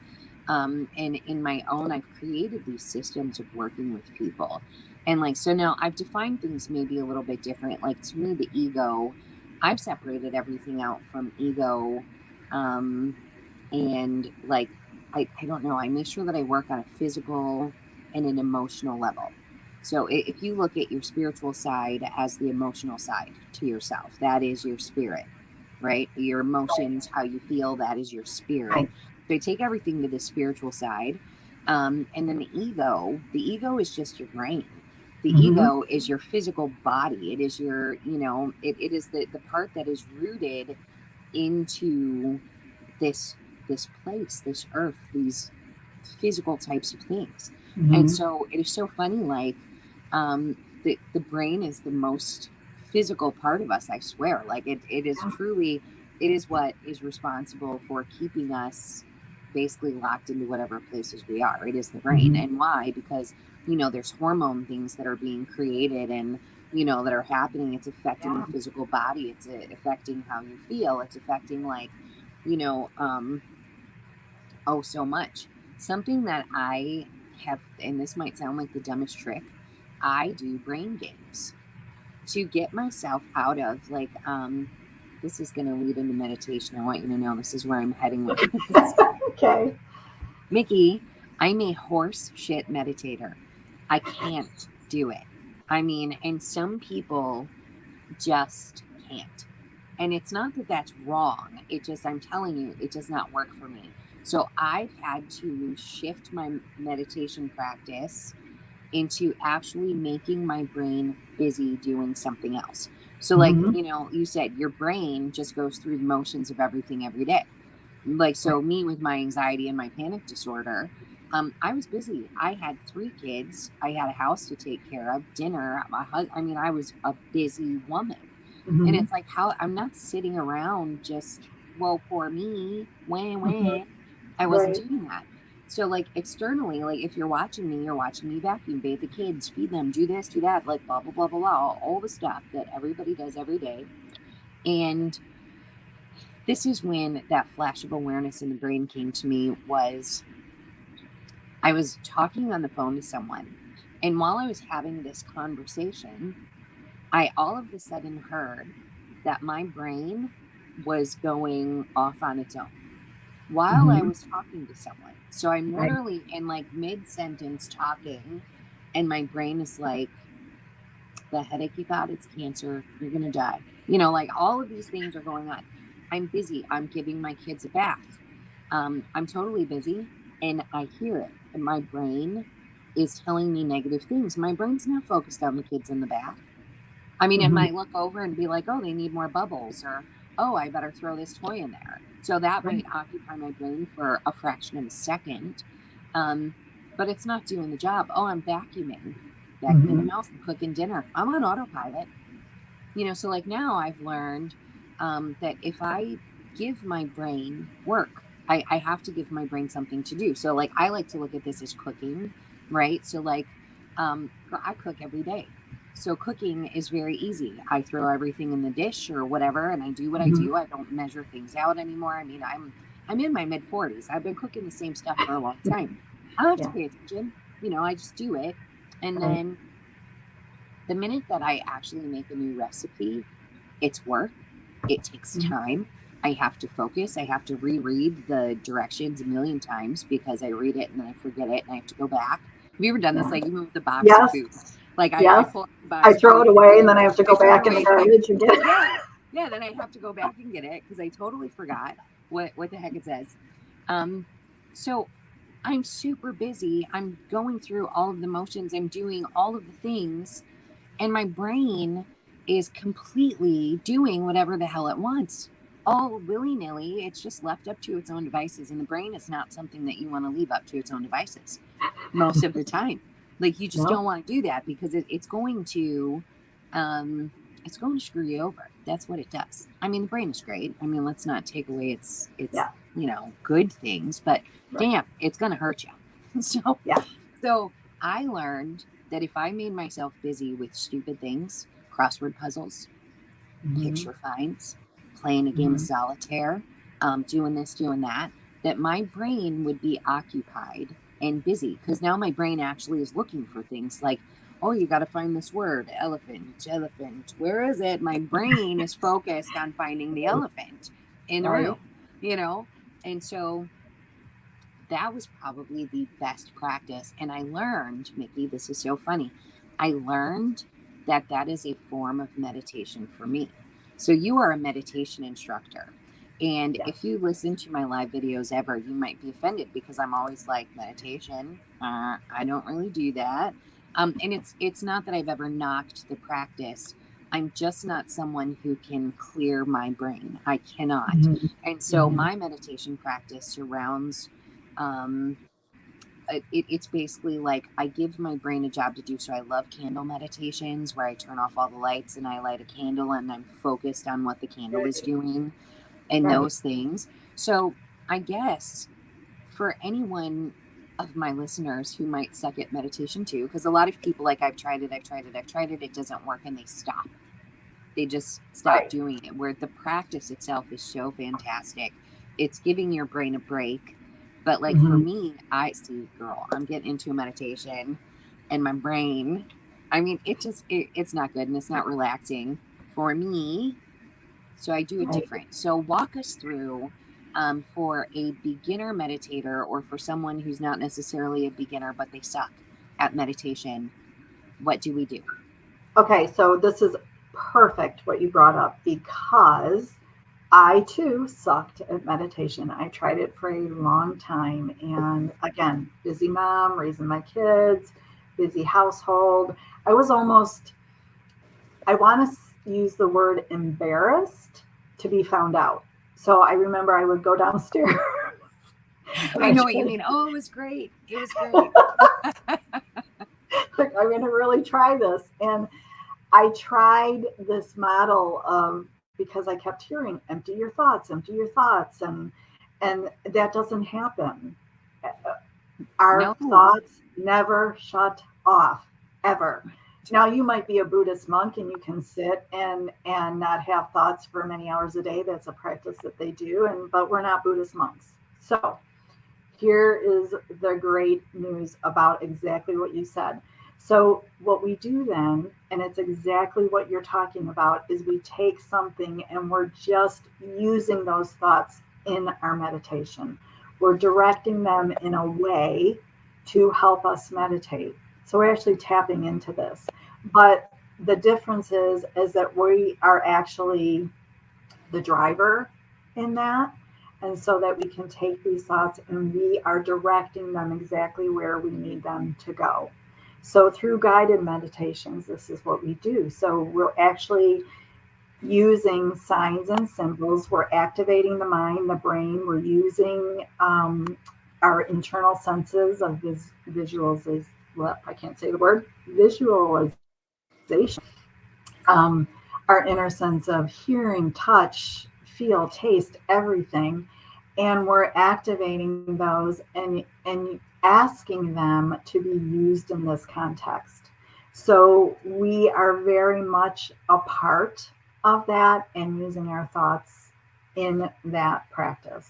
And in my own, I've created these systems of working with people. And like, so now I've defined things maybe a little bit different. Like to me, the ego, I've separated everything out from ego. Um, and like, I don't know, I make sure that I work on a physical and an emotional level. So if you look at your spiritual side as the emotional side to yourself, that is your spirit, right? Your emotions, how you feel, that is your spirit. Right. So take everything to the spiritual side. And then the ego is just your brain. The Mm-hmm. ego is your physical body. It is your, you know, it is the part that is rooted into this this place, this earth, these physical types of things. And Mm-hmm. so it is so funny, like the brain is the most physical part of us, I swear. Like it is truly, it is what is responsible for keeping us basically locked into whatever places we are. It is the brain. Mm-hmm. And why? Because, you know, there's hormone things that are being created and, you know, that are happening. It's affecting the Yeah. physical body. It's affecting how you feel. It's affecting like, you know, oh, so much. Something that I have, and this might sound like the dumbest trick, I do brain games to get myself out of like, this is going to lead into meditation. I want you to know this is where I'm heading with this. Okay. Micki, I'm a horse shit meditator. I can't do it. I mean, and some people just can't. And it's not that that's wrong. It just, I'm telling you, it does not work for me. So I've had to shift my meditation practice into actually making my brain busy doing something else. So, like, Mm-hmm. you know, you said your brain just goes through the motions of everything every day. Like, Right. so me with my anxiety and my panic disorder, I was busy. I had 3 kids. I had a house to take care of, dinner. I mean, I was a busy woman. And Mm-hmm. it's like, how I'm not sitting around just, well, poor me, wah, Mm-hmm. wah. I wasn't Right. doing that. So, like, externally, like, if you're watching me vacuum, bathe the kids, feed them, do this, do that, like, blah, blah, blah, blah, blah, all the stuff that everybody does every day. And this is when that flash of awareness in the brain came to me. Was I was talking on the phone to someone, and while I was having this conversation, I all of a sudden heard that my brain was going off on its own while I Mm-hmm. was talking to someone. So I'm Right. literally in like mid sentence talking, and my brain is like, the headache you got, it's cancer, you're going to die. Like all of these things are going on. I'm busy. I'm giving my kids a bath. I'm totally busy, and I hear it. And my brain is telling me negative things. My brain's not focused on the kids in the bath. I mean, it Mm-hmm. might look over and be like, oh, they need more bubbles, or, oh, I better throw this toy in there. So that Right. might occupy my brain for a fraction of a second. Um, but it's not doing the job. Oh, I'm vacuuming the Mm-hmm. house, I'm cooking dinner. I'm on autopilot. So like now I've learned that if I give my brain work, I have to give my brain something to do. So like I like to look at this as cooking, right? So like I cook every day. So cooking is very easy. I throw everything in the dish or whatever, and I do what I Mm-hmm. do. I don't measure things out anymore. I mean, I'm in my mid 40s. I've been cooking the same stuff for a long time. I don't have to Yeah. pay attention. I just do it. And Right. then the minute that I actually make a new recipe, it's work. It takes Mm-hmm. time. I have to focus. I have to reread the directions a million times because I read it and then I forget it and I have to go back. Have you ever done this? Yeah. Like even with the box of Yes. food. Like I Yes. pull out the I box of throw food it and away and then I have to I go throw it back in the away. garbage and get it. Yeah. Yeah. Then I have to go back and get it because I totally forgot what the heck it says. So I'm super busy. I'm going through all of the motions. I'm doing all of the things, and my brain is completely doing whatever the hell it wants, all willy-nilly. It's just left up to its own devices, and the brain is not something that you want to leave up to its own devices most of the time. Like you just No. don't want to do that because it's going to screw you over. That's what it does. I mean, the brain is great. I mean, let's not take away its Yeah. good things, but Right. damn, it's going to hurt you. so Yeah. so I learned that if I made myself busy with stupid things, crossword puzzles, Mm-hmm. picture finds, playing a game of Mm-hmm. solitaire, doing this, doing that, that my brain would be occupied and busy because now my brain actually is looking for things like, oh, you got to find this word, elephant, elephant. Where is it? My brain is focused on finding the elephant in the Right. room, you know? And so that was probably the best practice. And I learned, Micki, this is so funny. I learned that that is a form of meditation for me. So you are a meditation instructor. And Yes. if you listen to my live videos ever, you might be offended because I'm always like, meditation. I don't really do that. And it's not that I've ever knocked the practice. I'm just not someone who can clear my brain. I cannot. Mm-hmm. And so Mm-hmm. my meditation practice surrounds um, it's basically like I give my brain a job to do. So I love candle meditations where I turn off all the lights and I light a candle and I'm focused on what the candle is Right. doing and Right. those things. So I guess for anyone of my listeners who might suck at meditation too, because a lot of people, like, I've tried it, it doesn't work, and they stop. They just stop Right. doing it, where the practice itself is so fantastic. It's giving your brain a break. But like for Mm-hmm. me, I see, girl, I'm getting into a meditation and my brain, I mean, it's not good and it's not relaxing for me. So I do it Right. different. So walk us through for a beginner meditator or for someone who's not necessarily a beginner, but they suck at meditation. What do we do? Okay, so this is perfect what you brought up because I too sucked at meditation. I tried it for a long time. And again, busy mom, raising my kids, busy household. I was almost, I want to use the word embarrassed to be found out. So I remember I would go downstairs I know what you mean. Oh, it was great. It was great. Like, I'm going to really try this. And I tried this model of, because I kept hearing, empty your thoughts. And that doesn't happen. Our No. thoughts never shut off, ever. Now, you might be a Buddhist monk and you can sit and not have thoughts for many hours a day. That's a practice that they do. But we're not Buddhist monks. So here is the great news about exactly what you said. So what we do then, and it's exactly what you're talking about, is we take something and we're just using those thoughts in our meditation. We're directing them in a way to help us meditate. So we're actually tapping into this. But the difference is that we are actually the driver in that. And so that we can take these thoughts and we are directing them exactly where we need them to go. So through guided meditations, this is what we do. So we're actually using signs and symbols. We're activating the mind, the brain. We're using our internal senses of visualization. Well, I can't say the word, visualization. Our inner sense of hearing, touch, feel, taste, everything. And we're activating those and asking them to be used in this context. So we are very much a part of that and using our thoughts in that practice.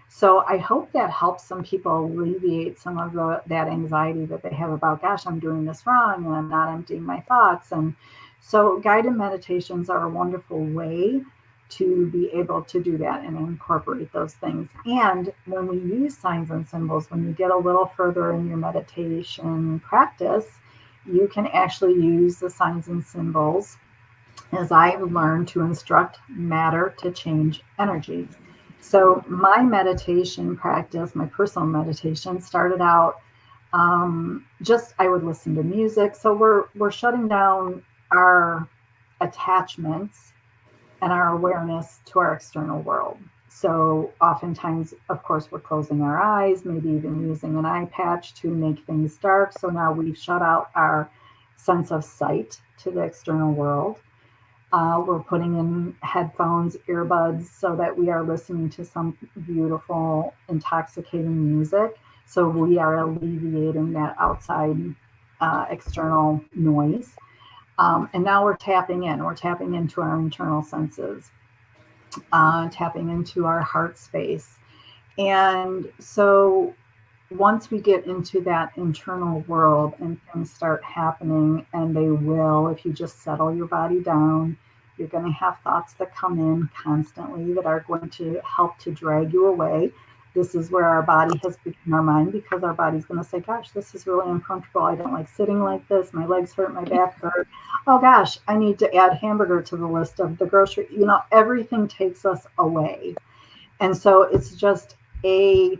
So I hope that helps some people alleviate some of that anxiety that they have about, gosh, I'm doing this wrong and I'm not emptying my thoughts. And so guided meditations are a wonderful way to be able to do that and incorporate those things. And when we use signs and symbols, when you get a little further in your meditation practice, you can actually use the signs and symbols, as I've learned, to instruct matter to change energy. So my meditation practice, my personal meditation, started out just I would listen to music. So we're shutting down our attachments and our awareness to our external world. So oftentimes, of course, we're closing our eyes, maybe even using an eye patch to make things dark. So now we've shut out our sense of sight to the external world. We're putting in headphones, earbuds, so that we are listening to some beautiful, intoxicating music. So we are alleviating that outside external noise. And now we're tapping in. We're tapping into our internal senses, tapping into our heart space. And so once we get into that internal world and things start happening, and they will, if you just settle your body down, you're going to have thoughts that come in constantly that are going to help to drag you away. This is where our body has become our mind, because our body's going to say, gosh, this is really uncomfortable. I don't like sitting like this. My legs hurt, my back hurt. Oh gosh, I need to add hamburger to the list of the grocery. Everything takes us away. And so it's just a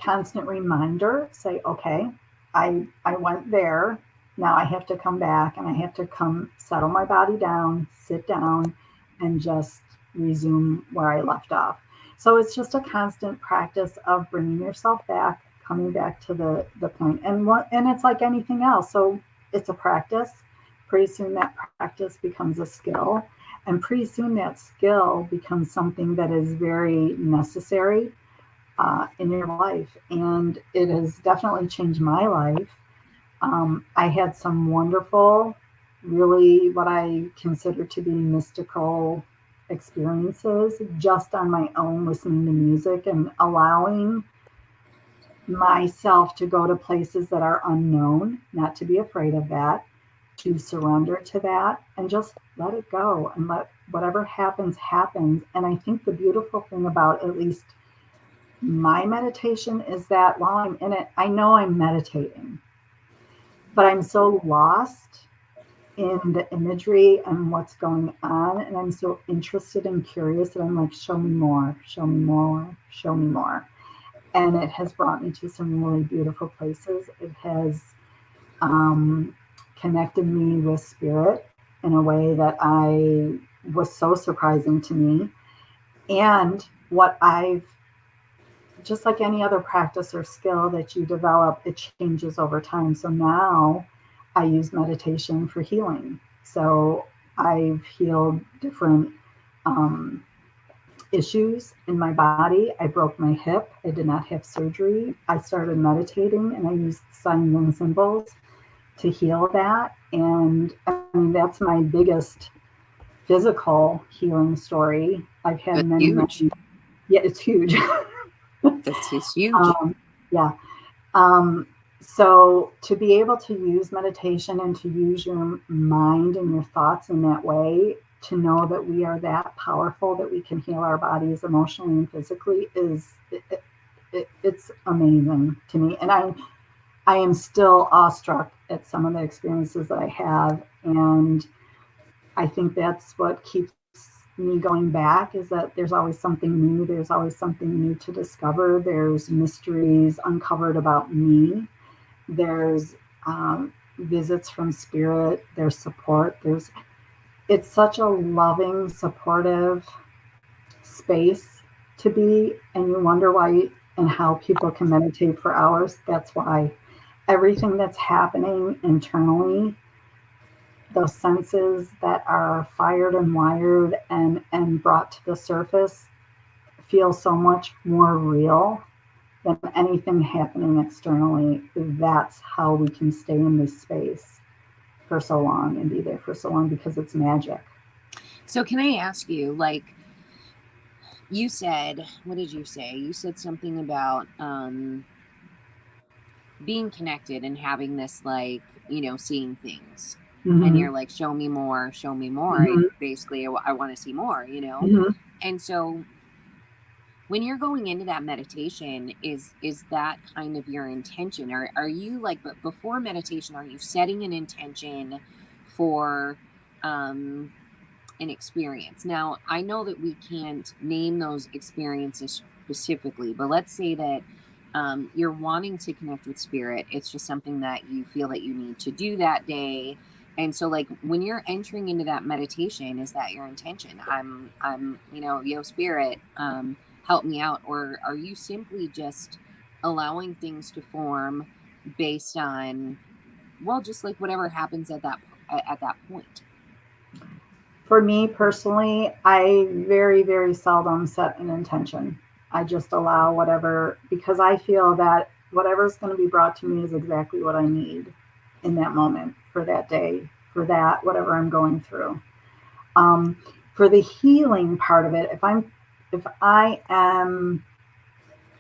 constant reminder, say, okay, I went there. Now I have to come back and I have to come settle my body down, sit down, and just resume where I left off. So it's just a constant practice of bringing yourself back, coming back to the point. And it's like anything else. So it's a practice. Pretty soon that practice becomes a skill. And pretty soon that skill becomes something that is very necessary in your life. And it has definitely changed my life. I had some wonderful, really what I consider to be mystical experiences just on my own, listening to music and allowing myself to go to places that are unknown, not to be afraid of that, to surrender to that and just let it go and let whatever happens. And I think the beautiful thing about at least my meditation is that while I'm in it, I know I'm meditating, but I'm so lost in the imagery and what's going on. And I'm so interested and curious that I'm like, show me more, show me more, show me more. And it has brought me to some really beautiful places. It has connected me with spirit in a way that was so surprising to me. And what I've just like any other practice or skill that you develop, it changes over time. So now I use meditation for healing. So I've healed different um, issues in my body. I broke my hip. I did not have surgery. I started meditating and I used signs and symbols to heal that. And I mean, that's my biggest physical healing story. I've had That's many, huge. many, yeah, it's huge. This is huge. um, yeah. Um, so to be able to use meditation and to use your mind and your thoughts in that way, to know that we are that powerful, that we can heal our bodies emotionally and physically, is it's amazing to me. And I am still awestruck at some of the experiences that I have, and I think that's what keeps me going back, is that there's always something new. There's always something new to discover. There's mysteries uncovered about me. There's visits from spirit. There's support. It's such a loving, supportive space to be, and you wonder why and how people can meditate for hours. That's why everything that's happening internally, those senses that are fired and wired and brought to the surface, feel so much more real than anything happening externally. That's how we can stay in this space for so long and be there for so long, because it's magic. So can I ask you, like, you said, what did you say? You said something about being connected and having this, like, seeing things. And Mm-hmm. you're like, show me more, show me more. Mm-hmm. Basically, I want to see more. Mm-hmm. And so when you're going into that meditation, is that kind of your intention? Or are you like, but before meditation, are you setting an intention for um an experience? Now, I know that we can't name those experiences specifically, but let's say that you're wanting to connect with spirit. It's just something that you feel that you need to do that day. And so, like, when you're entering into that meditation, is that your intention? Yo, spirit, help me out. Or are you simply just allowing things to form based on, well, just like whatever happens at that point? For me personally, I very, very seldom set an intention. I just allow whatever, because I feel that whatever's going to be brought to me is exactly what I need in that moment, for that day, for that, whatever I'm going through. Um, for the healing part of it, if I am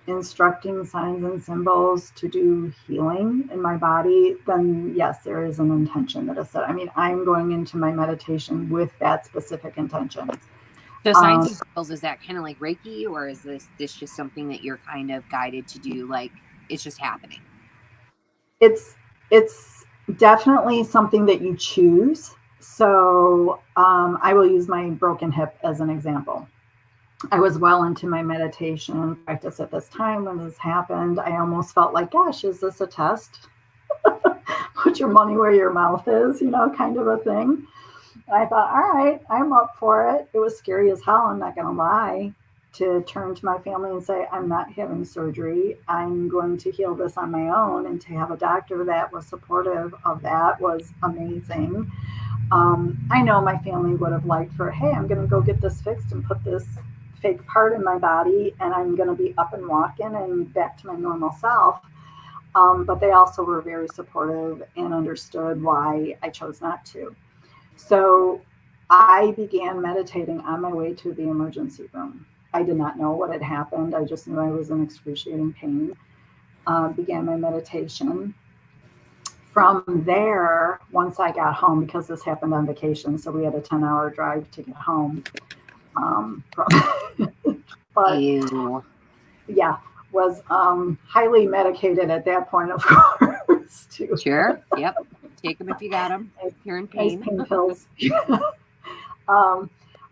instructing signs and symbols to do healing in my body, then yes, there is an intention that is set. I mean, I'm going into my meditation with that specific intention. So signs Um, and symbols, is that kind of like Reiki, or is this just something that you're kind of guided to do? Like, it's just happening. it's it's definitely something that you choose. So I will use my broken hip as an example. I was well into my meditation practice at this time when this happened. I almost felt like, gosh, is this a test? Put your money where your mouth is, kind of a thing. I thought, all right, I'm up for it. It was scary as hell, I'm not going to lie, to turn to my family and say, I'm not having surgery. I'm going to heal this on my own. And to have a doctor that was supportive of that was amazing. I know my family would have liked for, hey, I'm going to go get this fixed and put this fake part in my body and I'm going to be up and walking and back to my normal self. But they also were very supportive and understood why I chose not to. So I began meditating on my way to the emergency room. I did not know what had happened. I just knew I was in excruciating pain. Began my meditation. From there, once I got home, because this happened on vacation, so we had a 10-hour drive to get home. But Ew. yeah, was highly medicated at that point, of course, too. Sure. Yep. Take them if you got them. Nice, If you're in nice pain. pain pills. um,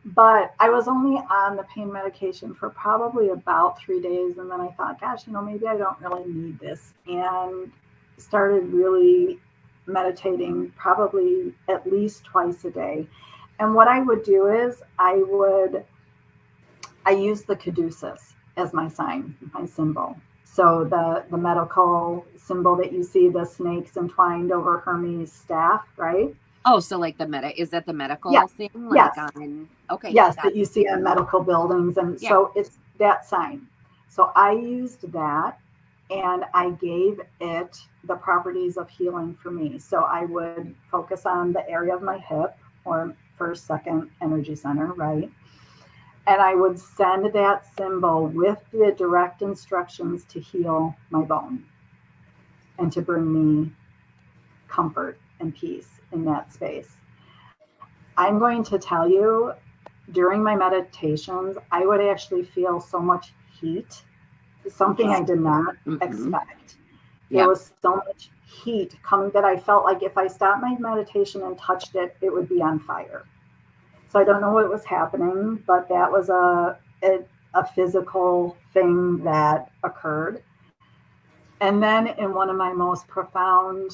but I was only on the pain medication for probably about 3 days. And then I thought, gosh, maybe I don't really need this. And started really meditating probably at least twice a day. And what I would do is I use the caduceus. as my sign, my symbol. So the medical symbol that you see, the snakes entwined over Hermes' staff, right? Oh, so like is that the Yes, medical thing? Like yes, okay, yes, got that you see in medical buildings. And yeah. so it's that sign. So I used that and I gave it the properties of healing for me. So I would focus on the area of my hip or first, second energy center, right? And I would send that symbol with the direct instructions to heal my bone and to bring me comfort and peace in that space. I'm going to tell you, during my meditations, I would actually feel so much heat, something I did not expect. There Yeah. was so much heat coming that I felt like if I stopped my meditation and touched it, it would be on fire. So I don't know what was happening, but that was a physical thing that occurred. And then in one of my most profound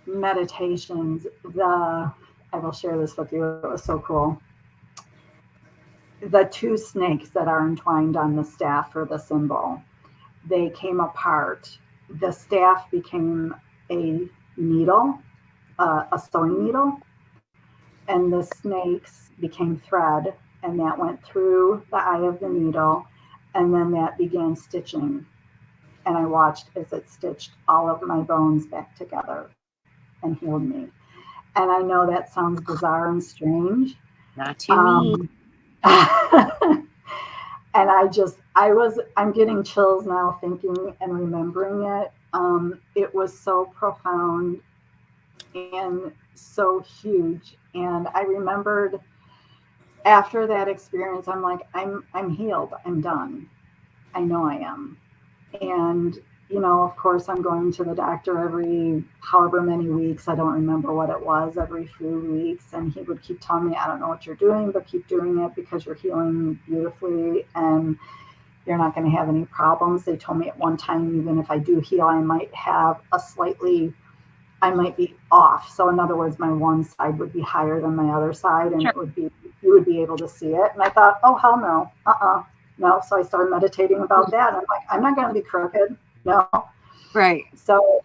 meditations, I will share this with you. It was so cool. The two snakes that are entwined on the staff for the symbol, they came apart. The staff became a needle, a sewing needle, and the snakes became thread, and that went through the eye of the needle, and then that began stitching. And I watched as it stitched all of my bones back together and healed me. And I know that sounds bizarre and strange. Not to me. And I'm getting chills now thinking and remembering it. It was so profound and so huge. And I remembered after that experience, I'm like, I'm healed. I'm done. I know I am. And, of course, I'm going to the doctor every however many weeks. I don't remember what it was, every few weeks. And he would keep telling me, I don't know what you're doing, but keep doing it because you're healing beautifully and you're not going to have any problems. They told me at one time, even if I do heal, I might be off. So in other words, my one side would be higher than my other side, and Sure. you would be able to see it. And I thought, oh, hell no. No. So I started meditating about that. And I'm like, I'm not going to be crooked. No. Right. So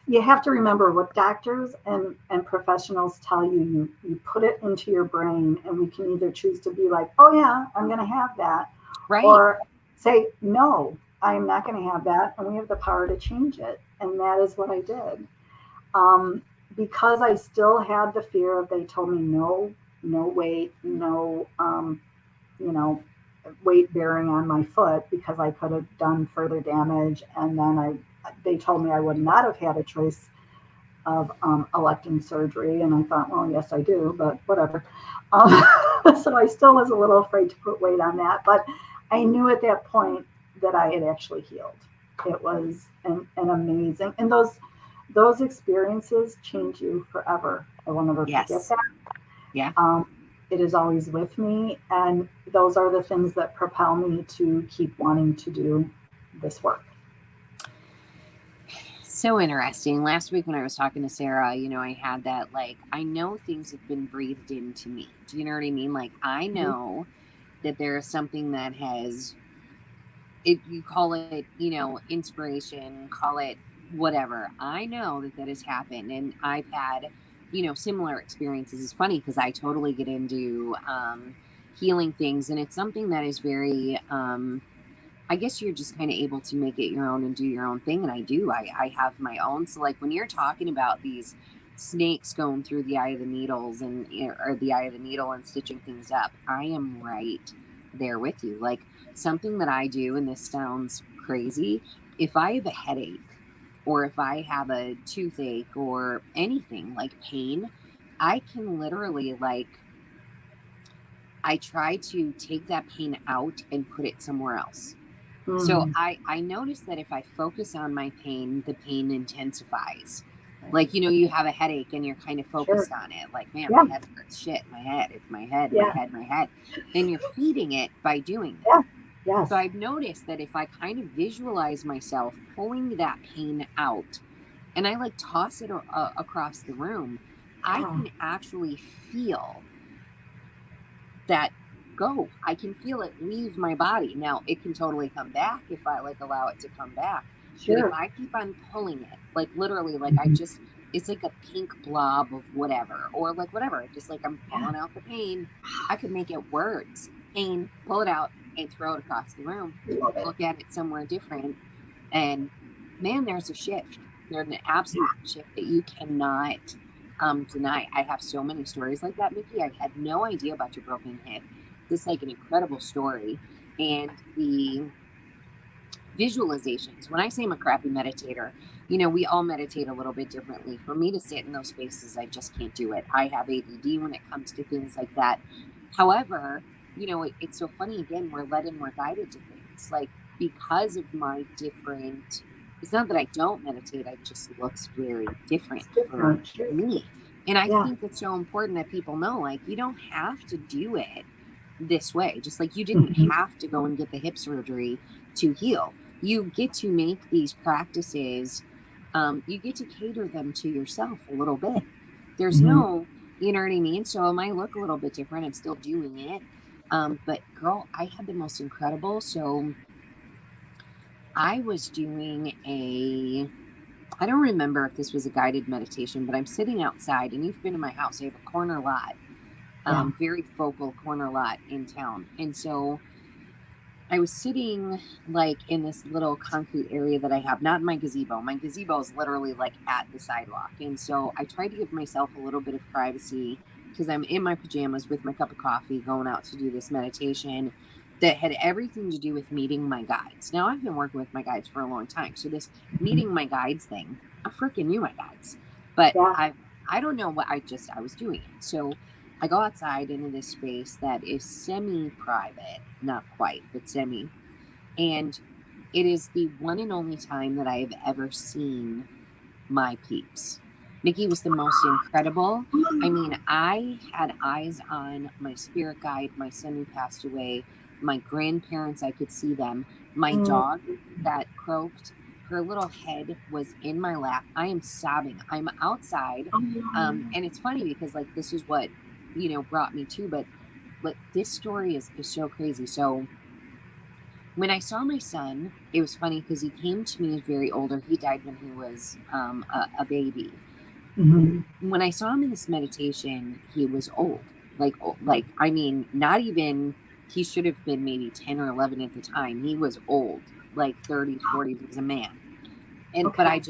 you have to remember what doctors and professionals tell you, you put it into your brain, and we can either choose to be like, oh yeah, I'm going to have that. Right. Or say, no, I'm not going to have that. And we have the power to change it. And that is what I did. Because I still had the fear of, they told me no weight, no, weight bearing on my foot because I could have done further damage. And then they told me I would not have had a choice of electing surgery. And I thought, well, yes, I do, but whatever. So I still was a little afraid to put weight on that. But I knew at that point that I had actually healed. It was an amazing, and those experiences change you forever. I will never forget that. Yeah. It is always with me, and those are the things that propel me to keep wanting to do this work. So interesting. Last week when I was talking to Sarah, I had that, like, I know things have been breathed into me. Do you know what I mean? Like, I know that there is something that you call it, inspiration, call it whatever. I know that has happened, and I've had, similar experiences. It's funny because I totally get into healing things, and it's something that is very, I guess you're just kind of able to make it your own and do your own thing. And I do, I have my own. So like when you're talking about these snakes going through the eye of the needles or the eye of the needle and stitching things up, I am right there with you. Like something that I do, and this sounds crazy, if I have a headache or if I have a toothache or anything like pain, I can literally I try to take that pain out and put it somewhere else. So I notice that if I focus on my pain, the pain intensifies. Like, you have a headache and you're kind of focused on it. Like, man, my head hurts. Shit, my head. It's my head, my head. Then you're feeding it by doing that. Yes. So I've noticed that if I kind of visualize myself pulling that pain out and I toss it across the room, I can actually feel that go. I can feel it leave my body. Now it can totally come back if I like allow it to come back. But if Sure. I keep on pulling it, like literally, like I Mhm. just, it's like a pink blob of whatever, or like whatever, just like I'm Yeah. pulling out the pain. I could make it words, pain, pull it out and throw it across the room, Love it. look at it somewhere different. And man, there's a shift. There's an absolute shift that you cannot deny. I have so many stories like that, Micki. I had no idea about your broken hip. This is like an incredible story. And the visualizations, when I say I'm a crappy meditator, you know, we all meditate a little bit differently. For me to sit in those spaces, I just can't do it. I have ADD when it comes to things like that. However, you know, it's so funny again, we're led and we're guided to things like because of my different, it's not that I don't meditate, it just looks very different It's for different. Sure. me. And I Yeah. think it's so important that people know, like, you don't have to do it this way. Just like you didn't Mhm. have to go and get the hip surgery to heal. You get to make these practices, you get to cater them to yourself a little bit. There's Mhm. no, you know what I mean? So it might look a little bit different. I'm still doing it. But girl, I had the most incredible. So I was doing I don't remember if this was a guided meditation, but I'm sitting outside and you've been in my house. I have a corner lot, Yeah. very focal corner lot in town. And so I was sitting like in this little concrete area that I have, not in my gazebo. My gazebo is literally like at the sidewalk. And so I tried to give myself a little bit of privacy because I'm in my pajamas with my cup of coffee going out to do this meditation that had everything to do with meeting my guides. Now, I've been working with my guides for a long time. So this Mhm. meeting my guides thing, I freaking knew my guides. But Yeah. I don't know what I was doing it. So I go outside into this space that is semi private, not quite, but semi. And it is the one and only time that I have ever seen my peeps. Micki was the most incredible. I mean, I had eyes on my spirit guide. My son who passed away, my grandparents, I could see them. My Mm. dog that croaked, her little head was in my lap. I am sobbing. I'm outside. And it's funny because, like, this is what, you know, brought me to, but this story is so crazy. So, when I saw my son, it was funny because he came to me very older. He died when he was a baby. Mhm. When I saw him in this meditation, he was old. Like I mean, not even, he should have been maybe 10 or 11 at the time. He was old, like 30s, 40s. He was a man. But Okay.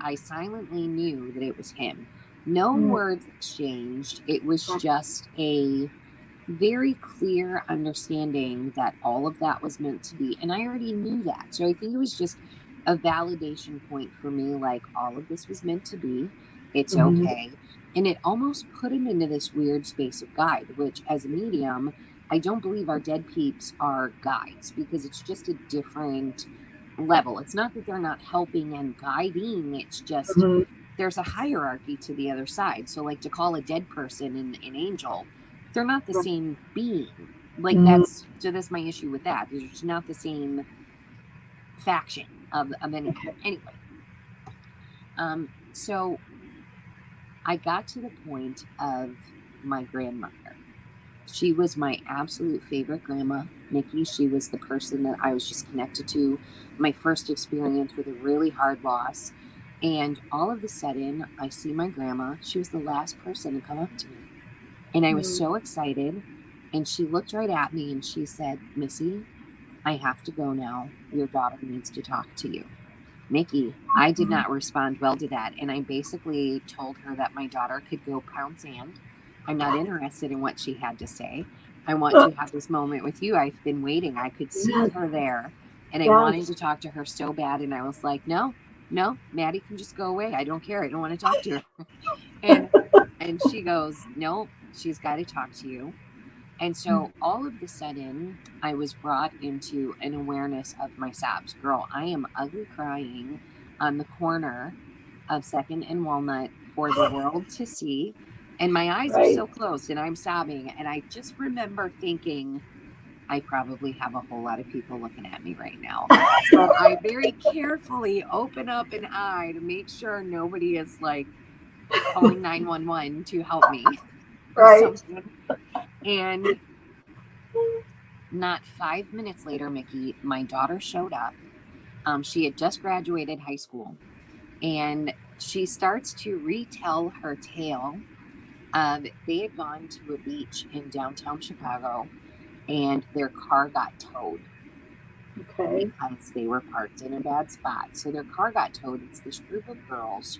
I silently knew that it was him. No Mm. words exchanged. It was Okay. just a very clear understanding that all of that was meant to be. And I already knew that. So I think it was just a validation point for me, like all of this was meant to be. It's Mhm. okay. And it almost put him into this weird space of guide, which as a medium, I don't believe our dead peeps are guides because it's just a different level. It's not that they're not helping and guiding, it's just Mhm. there's a hierarchy to the other side. So, like to call a dead person an angel, they're not the Right. same being. Like Mhm. that's my issue with that. They're just not the same faction of anything. Okay. Anyway, so I got to the point of my grandmother. She was my absolute favorite grandma, Micki. She was the person that I was just connected to. My first experience with a really hard loss. And all of a sudden, I see my grandma. She was the last person to come up to me. And I was Mm. so excited. And she looked right at me and she said, Missy, I have to go now. Your daughter needs to talk to you. Micki, I did not respond well to that. And I basically told her that my daughter could go pound sand. I'm not interested in what she had to say. I want to have this moment with you. I've been waiting. I could see Yes. her there and I wanted Yes. to talk to her so bad. And I was like, no, no, Maddie can just go away. I don't care. I don't want to talk to her. And she goes, no, she's got to talk to you. And so all of the sudden, I was brought into an awareness of my sobs. Girl, I am ugly crying on the corner of Second and Walnut for the world to see. And my eyes are Right. so closed and I'm sobbing. And I just remember thinking, I probably have a whole lot of people looking at me right now. So I very carefully open up an eye to make sure nobody is like calling 911 to help me or Right. something. And Not 5 minutes later, Micki, my daughter showed up. She had just graduated high school, and she starts to retell her tale of they had gone to a beach in downtown Chicago and their car got towed Okay. because they were parked in a bad spot. So their car got towed. It's this group of girls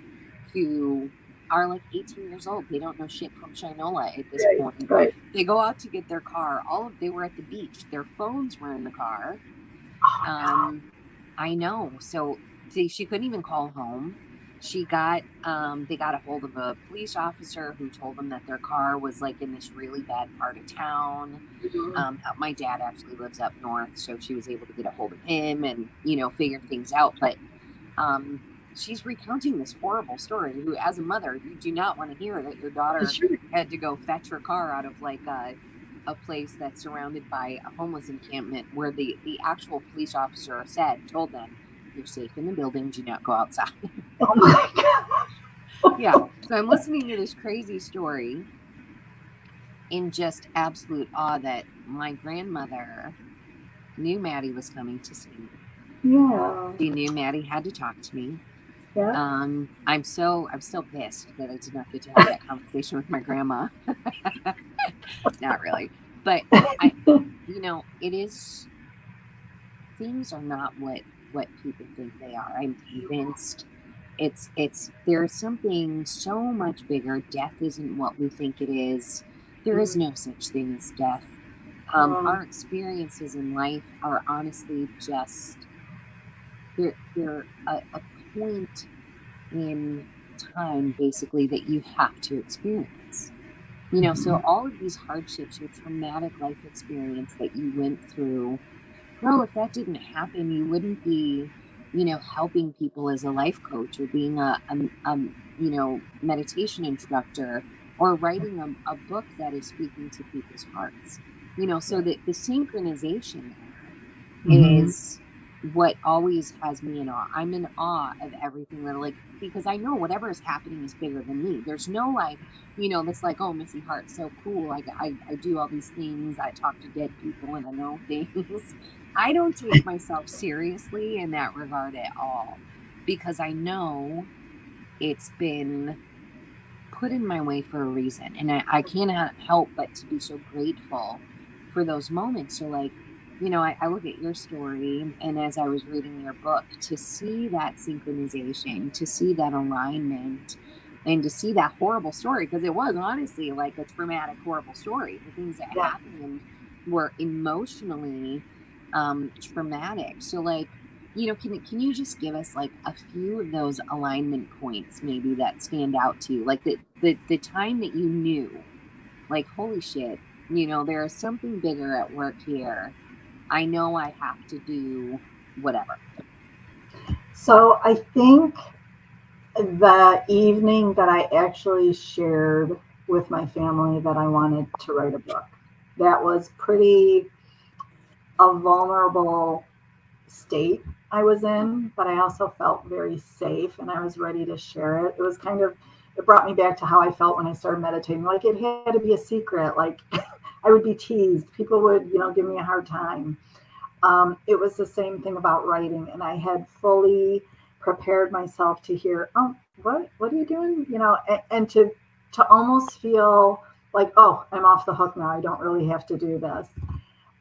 who are like 18 years old. They don't know shit from Shinola at this Right. point. Right. They go out to get their car. They were at the beach. Their phones were in the car. Oh, I know. So she couldn't even call home. They got a hold of a police officer who told them that their car was like in this really bad part of town. no. My dad actually lives up north, so she was able to get a hold of him and, figure things out. But she's recounting this horrible story. Who, as a mother, you do not want to hear that your daughter Sure. had to go fetch her car out of like a place that's surrounded by a homeless encampment, where the actual police officer told them, "You're safe in the building. Do not go outside." Oh my God. Yeah. So I'm listening to this crazy story in just absolute awe that my grandmother knew Maddie was coming to see me. Yeah. She knew Maddie had to talk to me. Yeah. I'm still pissed that I did not get to have that conversation with my grandma. Not really, but it is. Things are not what people think they are. I'm convinced there's something so much bigger. Death isn't what we think it is. There is no such thing as death. Our experiences in life are honestly just they're a point in time, basically, that you have to experience. So all of these hardships, your traumatic life experience that you went through, girl, if that didn't happen, you wouldn't be, helping people as a life coach, or being a meditation instructor, or writing a book that is speaking to people's hearts. So that the synchronization there is what always has me in awe. I'm in awe of everything that, because I know whatever is happening is bigger than me. There's no this like, oh, Missy Hart's so cool. I do all these things. I talk to dead people and I know things. I don't take myself seriously in that regard at all, because I know it's been put in my way for a reason. And I cannot help but to be so grateful for those moments. So I look at your story, and as I was reading your book, to see that synchronization, to see that alignment, and to see that horrible story, because it was honestly like a traumatic, horrible story. The things that happened were emotionally traumatic. So can you just give us like a few of those alignment points maybe that stand out to you, like the time that you knew, like, holy shit, there is something bigger at work here. I know I have to do whatever. So I think the evening that I actually shared with my family that I wanted to write a book, that was pretty a vulnerable state I was in, but I also felt very safe and I was ready to share it. It brought me back to how I felt when I started meditating. Like, it had to be a secret. Like, I would be teased. People would, give me a hard time. It was the same thing about writing, and I had fully prepared myself to hear, oh, what are you doing? And to almost feel like, oh, I'm off the hook now. I don't really have to do this.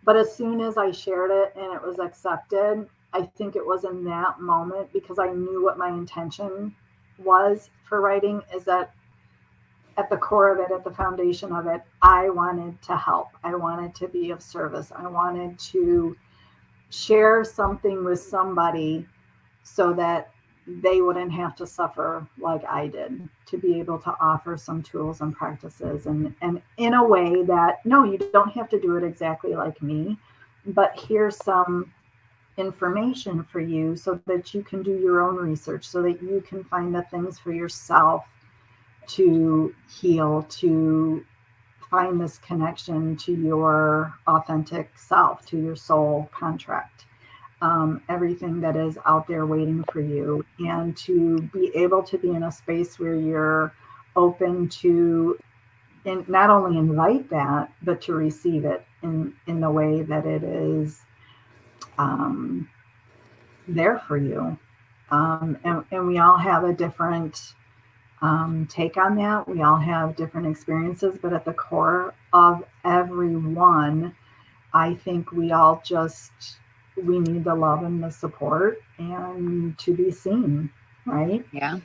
But as soon as I shared it and it was accepted, I think it was in that moment, because I knew what my intention was for writing, is that at the core of it, at the foundation of it, I wanted to help. I wanted to be of service. I wanted to share something with somebody so that they wouldn't have to suffer like I did, to be able to offer some tools and practices, and in a way that, no, you don't have to do it exactly like me, but here's some information for you so that you can do your own research, so that you can find the things for yourself to heal, to find this connection to your authentic self, to your soul contract. Everything that is out there waiting for you, and to be able to be in a space where you're open to not only invite that, but to receive it in the way that it is there for you. And we all have a different take on that. We all have different experiences, but at the core of everyone, I think we all we need the love and the support and to be seen, right? Yeah.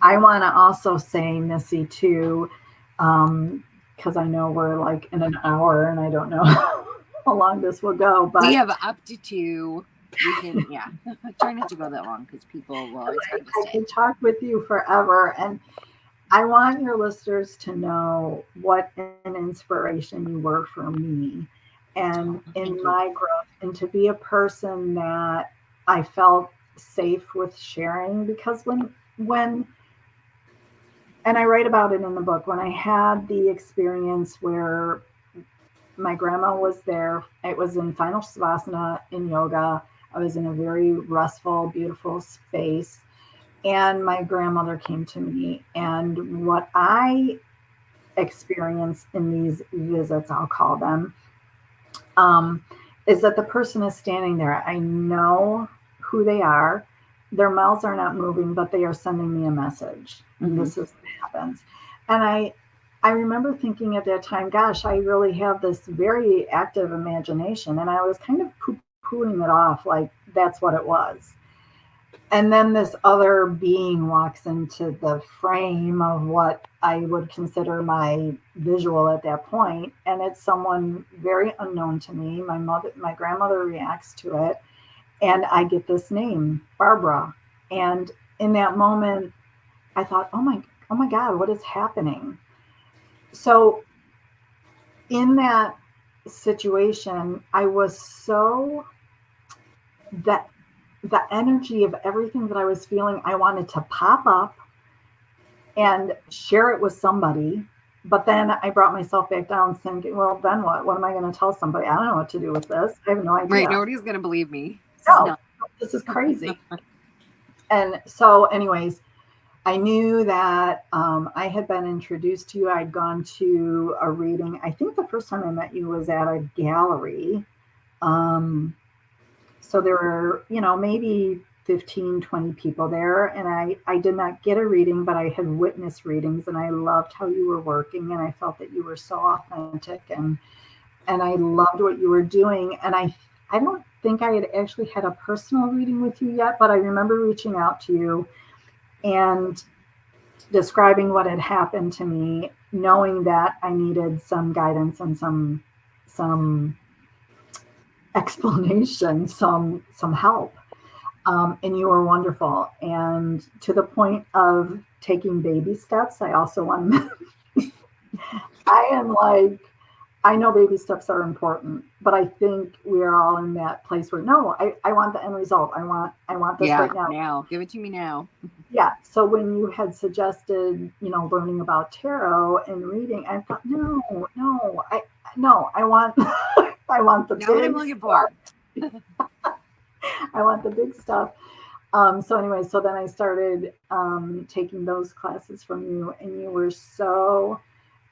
I want to also say, Missy, too, because I know we're like in an hour and I don't know how long this will go, but we have up to 2. We can, yeah, try not to go that long because people will. It's hard to I stay. can talk with you forever. And I want your listeners to know what an inspiration you were for me and in my growth, and to be a person that I felt safe with sharing. Because when and I write about it in the book, when I had the experience where my grandma was there, it was in final savasana in yoga. I was in a very restful, beautiful space. And my grandmother came to me. And what I experienced in these visits, I'll call them, is that the person is standing there. I know who they are. Their mouths are not moving, but they are sending me a message. And this is what happens. And I remember thinking at that time, gosh, I really have this very active imagination. And I was kind of poo-pooing it off like that's what it was. And then this other being walks into the frame of what I would consider my visual at that point. And it's someone very unknown to me. My grandmother reacts to it. And I get this name, Barbara. And in that moment, I thought, oh my God, what is happening? So in that situation, I was so that the energy of everything that I was feeling, I wanted to pop up and share it with somebody. But then I brought myself back down thinking, well, then what? What am I going to tell somebody? I don't know what to do with this. I have no idea. Right. Nobody's going to believe me. This is crazy. And so anyways, I knew that I had been introduced to you. I'd gone to a reading. I think the first time I met you was at a gallery. So there were, maybe 15, 20 people there. And I did not get a reading, but I had witnessed readings and I loved how you were working. And I felt that you were so authentic and I loved what you were doing. And I don't think I had actually had a personal reading with you yet, but I remember reaching out to you and describing what had happened to me, knowing that I needed some guidance and some explanation, some help. And you were wonderful. And to the point of taking baby steps, I also want to, I know baby steps are important, but I think we are all in that place where, no, I want the end result. I want this right now. Now, give it to me now. Yeah. So when you had suggested, learning about tarot and reading, I thought, no, I want, I want the big what I'm looking for. I want the big stuff. So anyway, so then I started taking those classes from you, and you were so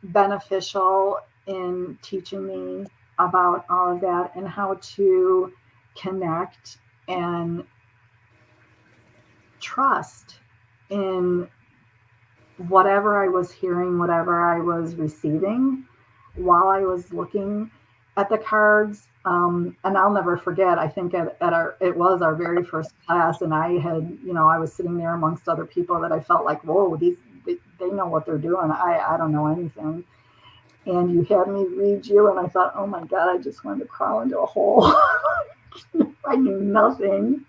beneficial in teaching me about all of that and how to connect and trust in whatever I was hearing, whatever I was receiving while I was looking at the cards. And I'll never forget, I think it was our very first class, and I had, I was sitting there amongst other people that I felt like, whoa, they know what they're doing. I don't know anything. And you had me read you, and I thought, oh my God, I just wanted to crawl into a hole. I knew nothing.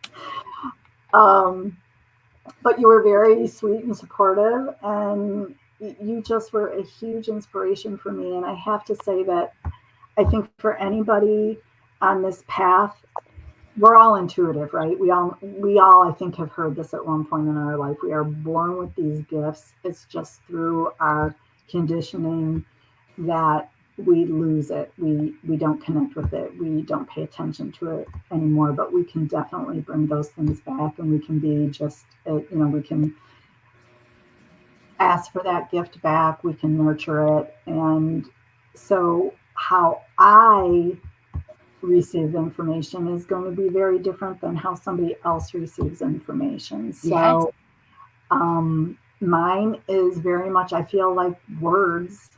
But you were very sweet and supportive, and you just were a huge inspiration for me. And I have to say that I think for anybody on this path, we're all intuitive, right? We all, I think, have heard this at one point in our life. We are born with these gifts. It's just through our conditioning that we lose it. We don't connect with it. We don't pay attention to it anymore, but we can definitely bring those things back, and we can be just, we can ask for that gift back. We can nurture it. And so how I receive information is going to be very different than how somebody else receives information. Yes. So mine is very much, I feel like words,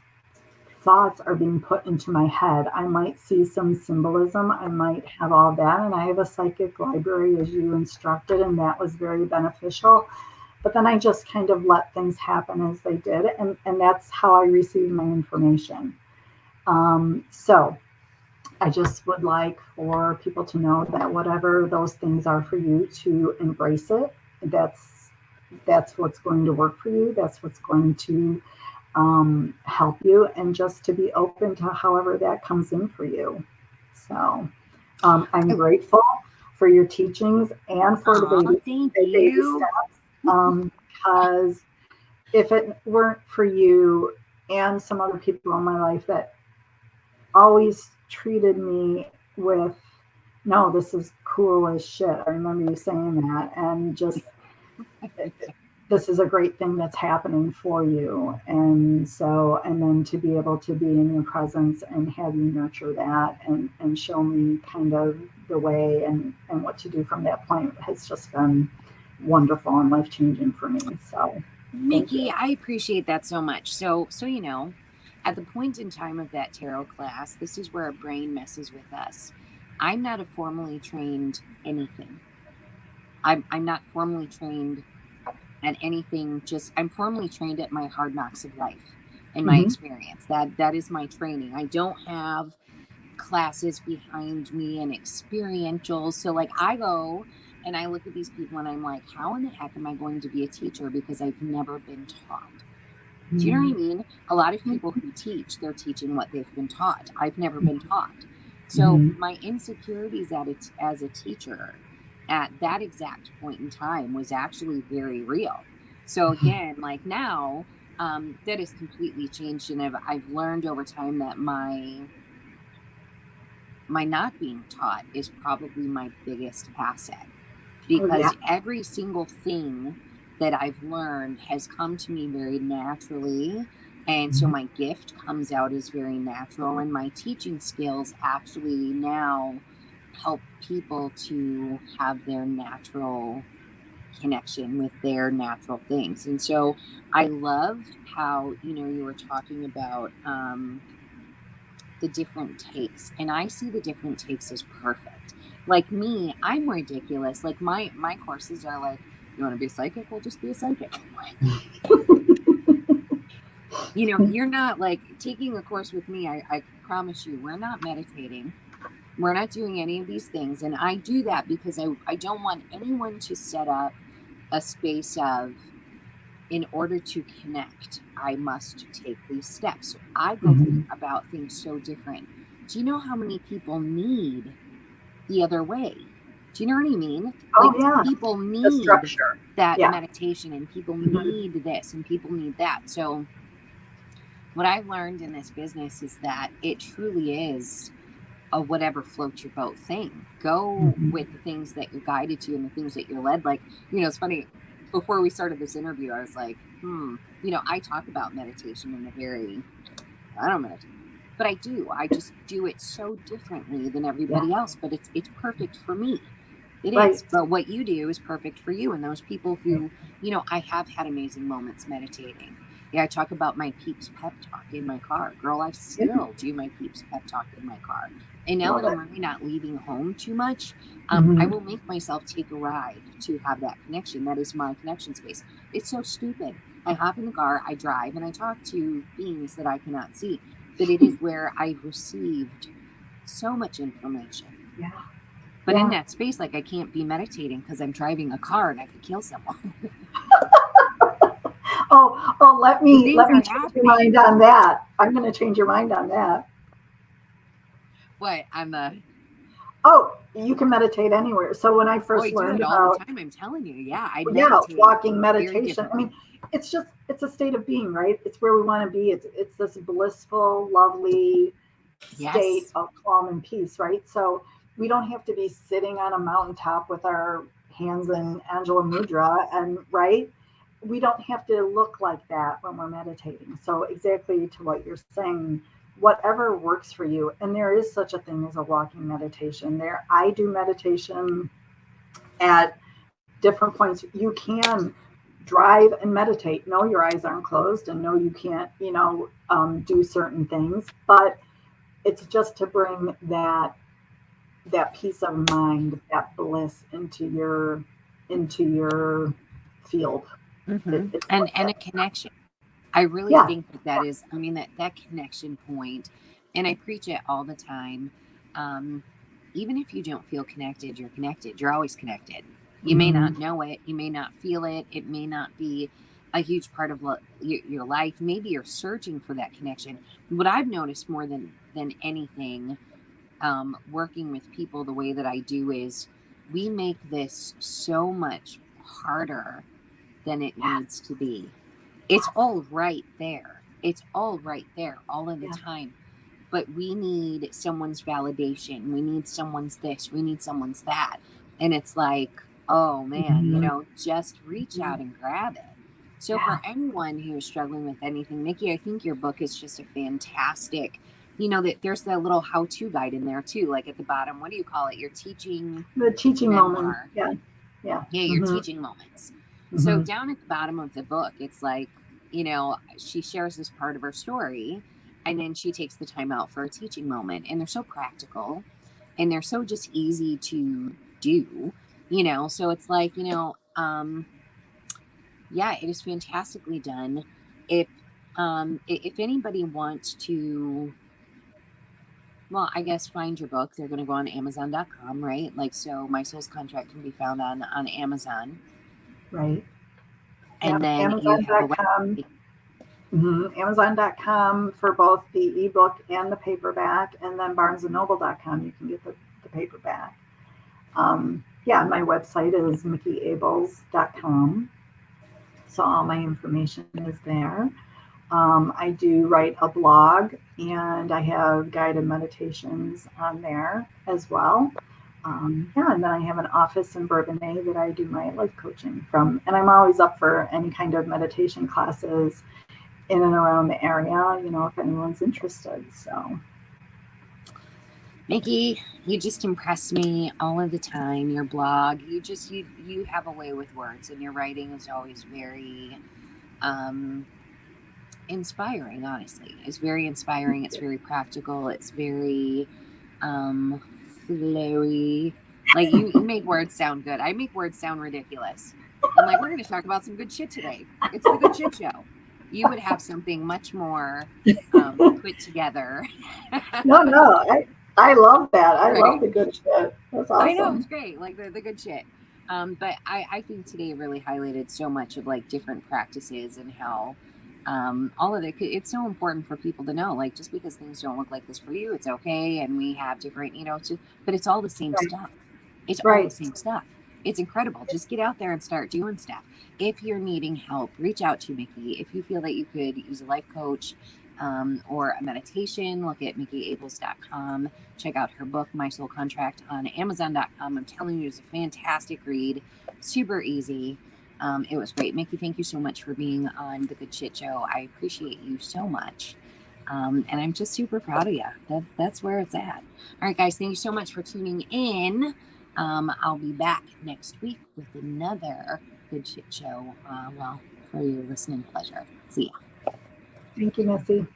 thoughts are being put into my head. I might see some symbolism, I might have all that, and I have a psychic library as you instructed, and that was very beneficial. But then I just kind of let things happen as they did, and that's how I receive my information. So I just would like for people to know that whatever those things are for you, to embrace it. That's what's going to work for you. That's what's going to help you, and just to be open to however that comes in for you. So I'm grateful for your teachings and for the Aw, baby thank baby you. steps. Because if it weren't for you and some other people in my life that always treated me with, no, this is cool as shit. I remember you saying that, and just, this is a great thing that's happening for you. And so, and then to be able to be in your presence and have you nurture that, and show me kind of the way, and what to do from that point has just been wonderful and life changing for me. So thank you. Micki, I appreciate that so much. So you know, at the point in time of that tarot class, this is where our brain messes with us. I'm not a formally trained anything. I'm not formally trained at anything. Just I'm formally trained at my hard knocks of life and my Mm-hmm. experience. That is my training. I don't have classes behind me and experientials. So like I go and I look at these people and I'm like, how in the heck am I going to be a teacher, because I've never been taught? Do you know what I mean? A lot of people who teach, they're teaching what they've been taught. I've never been taught. So Mm-hmm. my insecurities as a teacher at that exact point in time was actually very real. So again, like now, that has completely changed, and I've learned over time that my not being taught is probably my biggest asset, Oh yeah. because every single thing that I've learned has come to me very naturally. And so my gift comes out as very natural, and my teaching skills actually now help people to have their natural connection with their natural things. And so I loved how, you were talking about the different takes, and I see the different takes as perfect. Like me, I'm ridiculous. Like my courses are like, you want to be psychic, well, just be a psychic. You're not like taking a course with me. I promise you, we're not meditating, we're not doing any of these things. And I do that because I don't want anyone to set up a space of, in order to connect, I must take these steps. So I go Mm-hmm. about things so different. Do you know how many people need the other way? Do you know what I mean? Oh Like yeah. people The need structure. that Yeah. meditation, and people Mm-hmm. need this, and people need that. So what I've learned in this business is that it truly is a whatever floats your boat thing. Go Mm-hmm. with the things that you're guided to and the things that you're led. Like, it's funny. Before we started this interview, I was like, I talk about meditation in a very, I don't meditate, but I do. I just do it so differently than Yeah. everybody else, but it's perfect for me. It Right. is. But what you do is perfect for you. And those people who, I have had amazing moments meditating. Yeah, I talk about my Peeps pep talk in my car. Girl, I Yeah. still do my Peeps pep talk in my car. And now Love that I'm it. really not leaving home too much, I Mm-hmm. will make myself take a ride to have that connection. That is my connection space. It's so stupid. I hop in the car, I drive, and I talk to beings that I cannot see. But it is where I've received so much information. Yeah. But in Yeah. that space, like I can't be meditating because I'm driving a car and I could kill someone. Oh, let The me things are change your happening. mind on that. I'm going to change your mind on that. What? I'm the. Oh, you can meditate anywhere. So when I Oh, I first do learned it all the about, time. I'm telling you. Yeah, I yeah, meditate walking very meditation, I mean, differently. it's a state of being, right? It's where we want to be. It's this blissful, lovely state Yes. of calm and peace, right? So we don't have to be sitting on a mountaintop with our hands in Angela Mudra, and right, we don't have to look like that when we're meditating. So exactly to what you're saying, whatever works for you. And there is such a thing as a walking meditation. I do meditation at different points. You can drive and meditate. No, your eyes aren't closed, and no, you can't, do certain things. But it's just to bring that peace of mind, that bliss into your field. It's And what that, a connection. I really yeah, think that is, I mean, that connection point, and I preach it all the time. Um, Even if you don't feel connected, you're connected. You're always connected. You may mm-hmm. not know it. You may not feel it. It may not be a huge part of your life. Maybe you're searching for that connection. What I've noticed more than anything, working with people the way that I do, is we make this so much harder than it Yes, needs to be. It's all right there. It's all right there all of the yeah, time. But we need someone's validation. We need someone's this. We need someone's that. And it's like, oh man, mm-hmm. just reach out and grab it. So Yeah, for anyone who is struggling with anything, Micki, I think your book is just a fantastic, that there's that little how-to guide in there too. Like at the bottom, what do you call it? Your teaching the teaching moment. memoir. Yeah, yeah, Yeah, your mm-hmm. teaching moments. So Mm-hmm. down at the bottom of the book, it's like, she shares this part of her story, and then she takes the time out for a teaching moment. And they're so practical, and they're so just easy to do, So it's like, yeah, it is fantastically done. If anybody wants to, well, I guess find your book, they're going to go on Amazon.com, right? Like, so My Soul's Contract can be found on Amazon. Right. And Yep. then you have a Amazon.com. website. Mm-hmm. Amazon.com for both the ebook and the paperback, and then BarnesandNoble.com. You can get the paperback. Yeah, my website is MickiAbels.com. So all my information is there. I do write a blog, and I have guided meditations on there as well. Yeah, and then I have an office in Bourbonnais that I do my life coaching from. And I'm always up for any kind of meditation classes in and around the area, if anyone's interested. So, Micki, you just impress me all of the time. Your blog, you have a way with words, and your writing is always very inspiring. Honestly, it's very inspiring. It's very practical. It's very flowy. Like you make words sound good. I make words sound ridiculous. I'm like, we're going to talk about some good shit today. It's the Good Shit Show. You would have something much more put together. no, I love that. I love Right? the good shit. That's I know, it's awesome. great, like the good shit. But I think today really highlighted so much of like different practices and how all of it. It's so important for people to know, like, just because things don't look like this for you, it's okay. And we have different, but it's all the same Right. stuff. It's all the Right. same stuff. It's incredible. Just get out there and start doing stuff. If you're needing help, reach out to Micki. If you feel that you could use a life coach or a meditation, look at MickiAbels.com. Check out her book, My Soul Contract, on Amazon.com. I'm telling you, it's a fantastic read. Super easy. It was great. Micki, thank you so much for being on The Good Shit Show. I appreciate you so much. And I'm just super proud of you. That's where it's at. All right, guys, thank you so much for tuning in. I'll be back next week with another Good Shit Show. For your listening pleasure. See ya. Thank you, Missy.